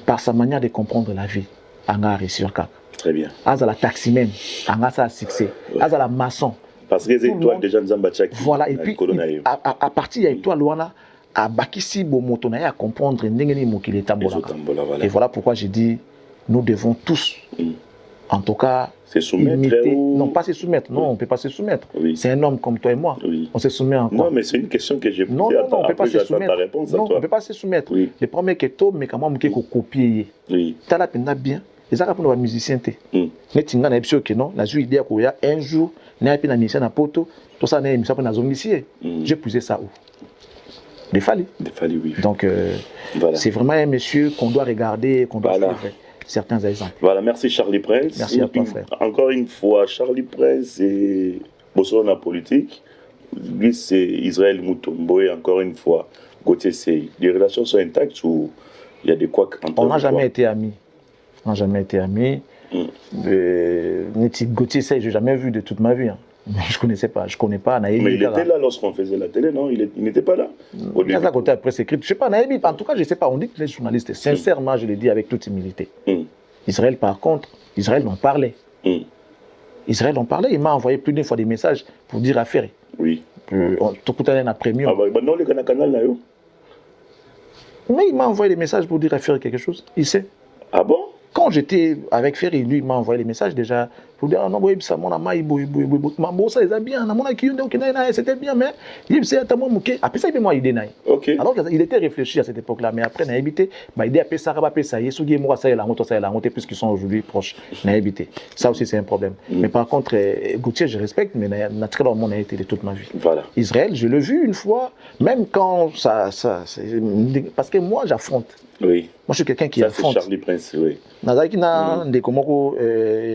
par sa manière de comprendre la vie, on a réussi sur cap. Très bien. Azala taxi même, on a ça succès. Azala maçon, Parce que les étoiles déjà nous ont voilà, et puis à partir de l'étoile, à Bakissi, Bomotonaï, à comprendre Ndengeni Mokile Tambola. Et voilà pourquoi j'ai dit, nous devons tous, en tout cas, se soumettre non, pas se soumettre, non, on ne peut pas se soumettre. Oui. C'est un homme comme toi et moi. Oui. On se soumet encore. Non, mais c'est une question que j'ai posée. Non, on ne peut pas se soumettre. Non, on ne peut pas se soumettre. Oui. Le premier qui est tôt, mais quand même, on peut copier. Oui. Tu as la bien. Les arabes pour les musiciens. Netinga na ebisio que non, la joue idée qu'il y a un jour, n'a pas de musicien na poto, tout ça n'a émission pour la zone ici. J'ai poussé ça où? Des Fali. Des Fali, oui. Donc, voilà. C'est vraiment un monsieur qu'on doit regarder, qu'on doit suivre certains exemples. Voilà, merci Charlie Prince. Merci à toi, frère. Encore une fois, Charlie Prince et Bosso la politique. Lui, c'est Israël Mutombo et encore une fois, Gauthier Sey. Les relations sont intactes ou il y a des quoi entre on n'a jamais été amis. On n'a jamais été amis. Gauthier Sey, je n'ai jamais vu de toute ma vie. Hein. Je ne connaissais pas, je ne connais pas. Mais il était là lorsqu'on faisait la télé, non? Il n'était pas là. Il y a ça côté après c'est écrit. Je ne sais pas, en tout cas, je ne sais pas. On dit que les journalistes, sincèrement, je le dis avec toute humilité. Israël, par contre, Israël m'en parlait. Israël en parlait, il m'a envoyé plus d'une fois des messages pour dire affaire. Oui. Tout le temps, premium. Ah bah non, le canal là. Mais il m'a envoyé des messages pour dire affaire quelque chose. Il sait. Ah bon? Quand j'étais avec Ferry, lui, il m'a envoyé des messages déjà pour dire non, ça mon amaï, ça les a bien, c'était bien, mais il s'est tellement moqué. Après ça, il m'a moi idée. Alors il était réfléchi à cette époque-là, mais après, il a habité, il a appelé ça, il a moi ça, il a honte, puisqu'ils sont aujourd'hui proches. Il a habité. Ça aussi, c'est un problème. Mais par contre, Gauthier, je respecte, mais naturellement, mon a été de toute ma vie. Voilà. Israël, je l'ai vu une fois, même quand ça parce que moi, j'affronte. Oui. Moi, je suis quelqu'un qui affronte. C'est Charlie Prince, oui.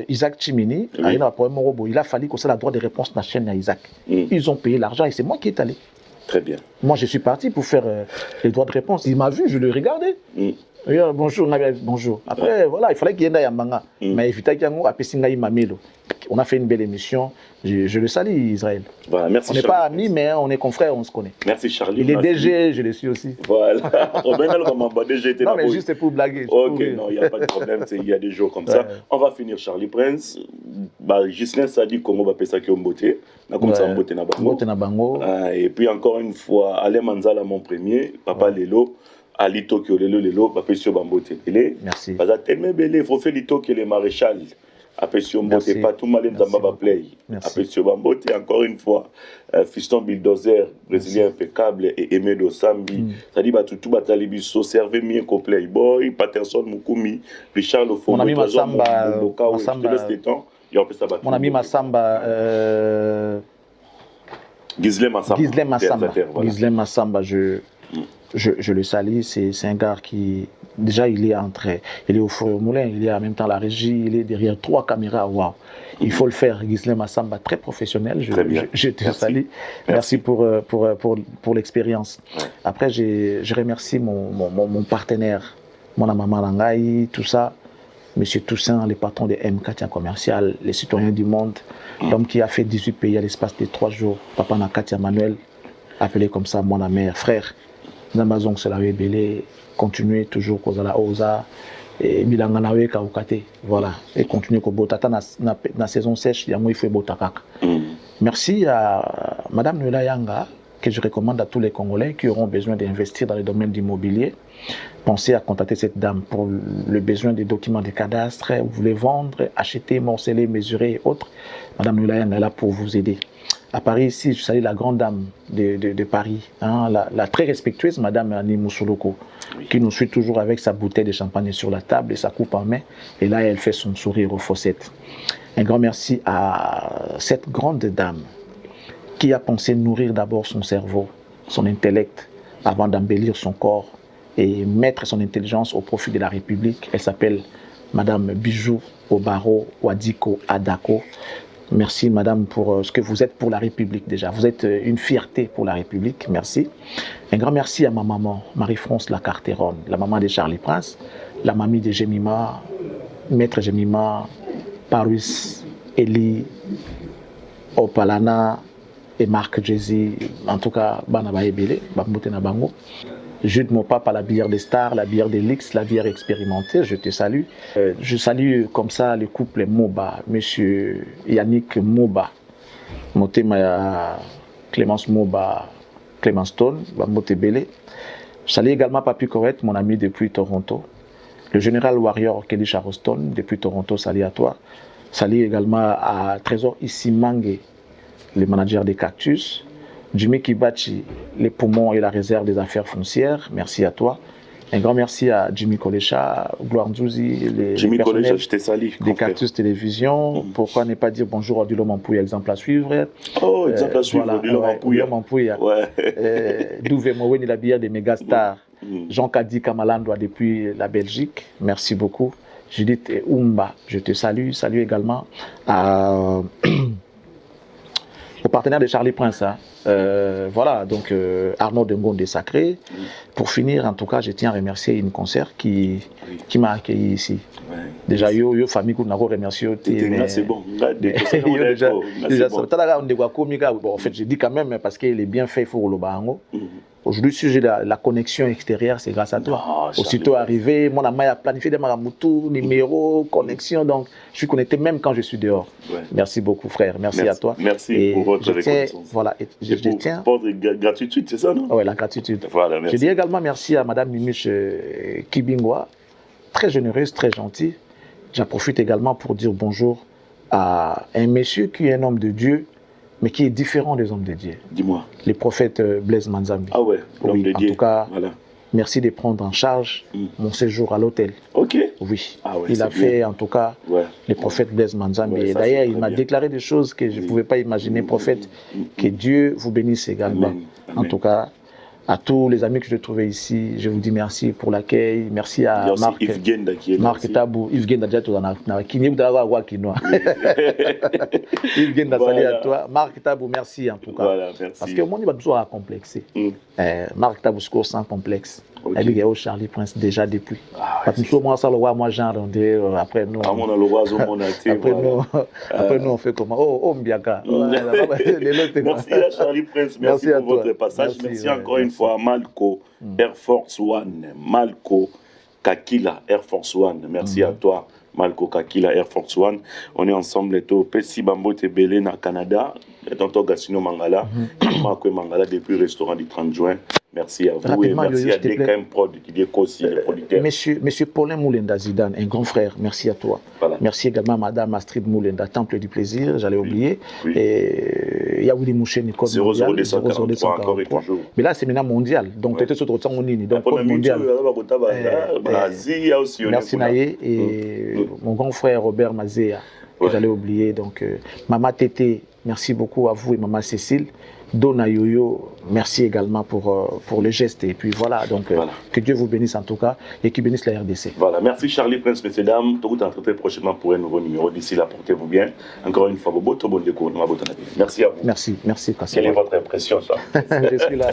Isaac Chimini, il a fallu que ça la droit de réponse dans la chaîne à Isaac. Ils ont payé l'argent et c'est moi qui est allé. Très bien. Moi, je suis parti pour faire les droits de réponse. Il m'a vu, je le regardais. Bonjour, bonjour. Après, voilà, il fallait qu'il y ait un manga. Mais on a fait une belle émission. Je le salue, Israël. Voilà, merci. On n'est pas amis, mais on est confrères, on se connaît. Merci Charlie. Il est DG, je le suis aussi. Voilà. Non, mais juste pour blaguer. Ok, non, il n'y a pas de problème. Il y a des jours comme ça. On va finir Charlie Prince. Gislain Sadi, Congo va ça qui est beauté. Et puis encore une fois, Alain Manzala, mon premier, Papa Lelo. Ali Tokyo Lelo, Bapesio Bambote. Merci. Parce que tellement belé, il faut faire les Tokyo les maréchal. Apesio Mbote, pas tout mal dans Baba Play. Apesio Bambote, encore une fois, Fiston Bulldozer, brésilien impeccable, et Aimé Dosambi. C'est-à-dire, tout Batalibiso, servait mieux qu'au Playboy, Patterson Mukumi, Richard Lofo, mon ami Massamba, mon ami Massamba, Gislain Massamba, je le salue, c'est un gars qui, déjà il est au four au moulin, il est en même temps à la régie, il est derrière 3 caméras, waouh. Il faut le faire, Gislain Massamba, très professionnel, je te salue. Merci pour l'expérience. Ouais. Après, je remercie mon partenaire, mon maman Langaï, tout ça, Monsieur Toussaint, le patron de M4 commercial, les citoyens du monde, l'homme qui a fait 18 pays à l'espace de 3 jours, Papa Nakatia Manuel, appelé comme ça, mon mère, frère. Namazong se l'avait belé, continuer toujours Kozala Oza, et Milanganawe Kaukate, voilà, et continuer Kobotata na saison sèche, Yango il faut Botakak. Merci à Madame Nuela Yanga, que je recommande à tous les Congolais qui auront besoin d'investir dans le domaine de l'immobilier. Pensez à contacter cette dame pour le besoin des documents de cadastre, vous voulez vendre, acheter, morceler, mesurer et autres. Madame Nuela Yanga est là pour vous aider. À Paris, ici, je salue la grande dame de Paris, hein, la très respectueuse Madame Annie Moussoloko, qui nous suit toujours avec sa bouteille de champagne sur la table et sa coupe en main. Et là, elle fait son sourire aux fossettes. Un grand merci à cette grande dame qui a pensé nourrir d'abord son cerveau, son intellect, avant d'embellir son corps et mettre son intelligence au profit de la République. Elle s'appelle Madame Bijou Obaro Wadiko Adako. Merci Madame pour ce que vous êtes pour la République déjà. Vous êtes une fierté pour la République, merci. Un grand merci à ma maman, Marie-France Lacarteronne, la maman de Charlie Prince, la mamie de Jemima, Maître Jemima, Paris, Eli, Opalana et Marc Jezi, en tout cas, Banaba Ebele, Bambote Nabango. Jude Mopapa, la bière des stars, la bière des Lix, la bière expérimentée, je te salue. Je salue comme ça le couple Moba, monsieur Yannick Moba, Motema ya Clémence Moba, Clémence Stone, Bambote Bele. Je salue également Papi Correct, mon ami depuis Toronto. Le général Warrior Kelly Charleston, depuis Toronto, salut à toi. Salut également à Trésor Issimangue, le manager des Cactus. Jimmy Kibachi, les poumons et la réserve des affaires foncières, merci à toi. Un grand merci à Jimmy Kolecha, Gloire Nzouzi, les personnels des Cactus Télévision. Pourquoi ne pas dire bonjour à Dulo Mampouy, exemple à suivre. Oh, exemple à suivre, Dulo Mampouy. Douvé Moweni, la bière des mégastars. Jean Kadi Kamalandoa depuis la Belgique, merci beaucoup. Judith Oumba, je te salue. Salut également au partenaire de Charlie Prince. Hein. Voilà, donc Arnaud Dengon des Sacrés. Pour finir, en tout cas, je tiens à remercier une concert qui m'a accueilli ici. Ouais. Déjà, yo famille qu'on a remercié. C'est bon. En fait, je dis quand même parce qu'il est bien fait, il faut le bango. Aujourd'hui, si j'ai la connexion extérieure, c'est grâce à toi. Oh, aussitôt arrivé, mon ami a planifié des maramoutou, numéro, connexion, donc je suis connecté même quand je suis dehors. Ouais. Merci beaucoup, frère. Merci à toi. Merci pour votre reconnaissance. Voilà, je tiens. Pour la gratitude, c'est ça, non? Oui, la gratitude. Voilà, merci. Je dis également merci à Madame Mimiche Kibingwa, très généreuse, très gentille. J'en profite également pour dire bonjour à un monsieur qui est un homme de Dieu, mais qui est différent des hommes de Dieu. Dis-moi. Le prophète Blaise Manzambi. Ah ouais, l'homme de Dieu. En tout cas, voilà. Merci de prendre en charge mon séjour à l'hôtel. Ok. Oui. Ah ouais, il a fait, bien. En tout cas, le prophète Blaise Manzambi. Ouais, d'ailleurs, il m'a déclaré des choses que je ne pouvais pas imaginer, prophète. Que Dieu vous bénisse également. Amen. En tout cas, à tous les amis que je trouvais ici, je vous dis merci pour l'accueil. Merci à Marc Tabou. Yves Genda, Yves Genda, salut à toi. Marc Tabou, merci en tout cas. Voilà, merci. Parce que moi, il va toujours à complexer. Marc Tabou, score sans complexe. Elle est au Charlie Prince déjà depuis. Moi, ça le roi, moi, genre, après nous. Après nous, on fait comment? Oh, Mbiaka. Merci à Charlie Prince, merci pour votre passage. Merci encore une fois à Malco, Air Force One, Malco Kakila, Air Force One. Merci à toi, Malco Kakila, Air Force One. On est ensemble, tout Pessi Bambo Tebele, na Canada, Tonton Gassino Mangala, Marco Mangala depuis le restaurant du 30 juin. Merci à vous. Rapidement, et merci à DKM Prod qui est aussi le producteur. Monsieur Paulin Moulenda Zidane, un grand frère, merci à toi. Voilà. Merci également à Madame Astrid Moulenda, Temple du Plaisir, j'allais oublier. Oui. Et Yaouli Mouché, Nicole 00243. Mais là, c'est maintenant mondial. Donc, tu étais sur le temps donc code mondial. Merci Naye et mon grand frère Robert Mazéa, que j'allais oublier. Donc, Maman Tété, merci beaucoup à vous et Maman Cécile. Dona Yoyo, merci également pour le geste. Et puis voilà, donc que Dieu vous bénisse en tout cas et qu'il bénisse la RDC. Voilà, merci Charlie Prince, messieurs, dames. Tout à très prochainement pour un nouveau numéro. D'ici là, portez-vous bien. Encore une fois, bon décours. Merci à vous. Merci. Quelle est votre impression, ça? Je suis là.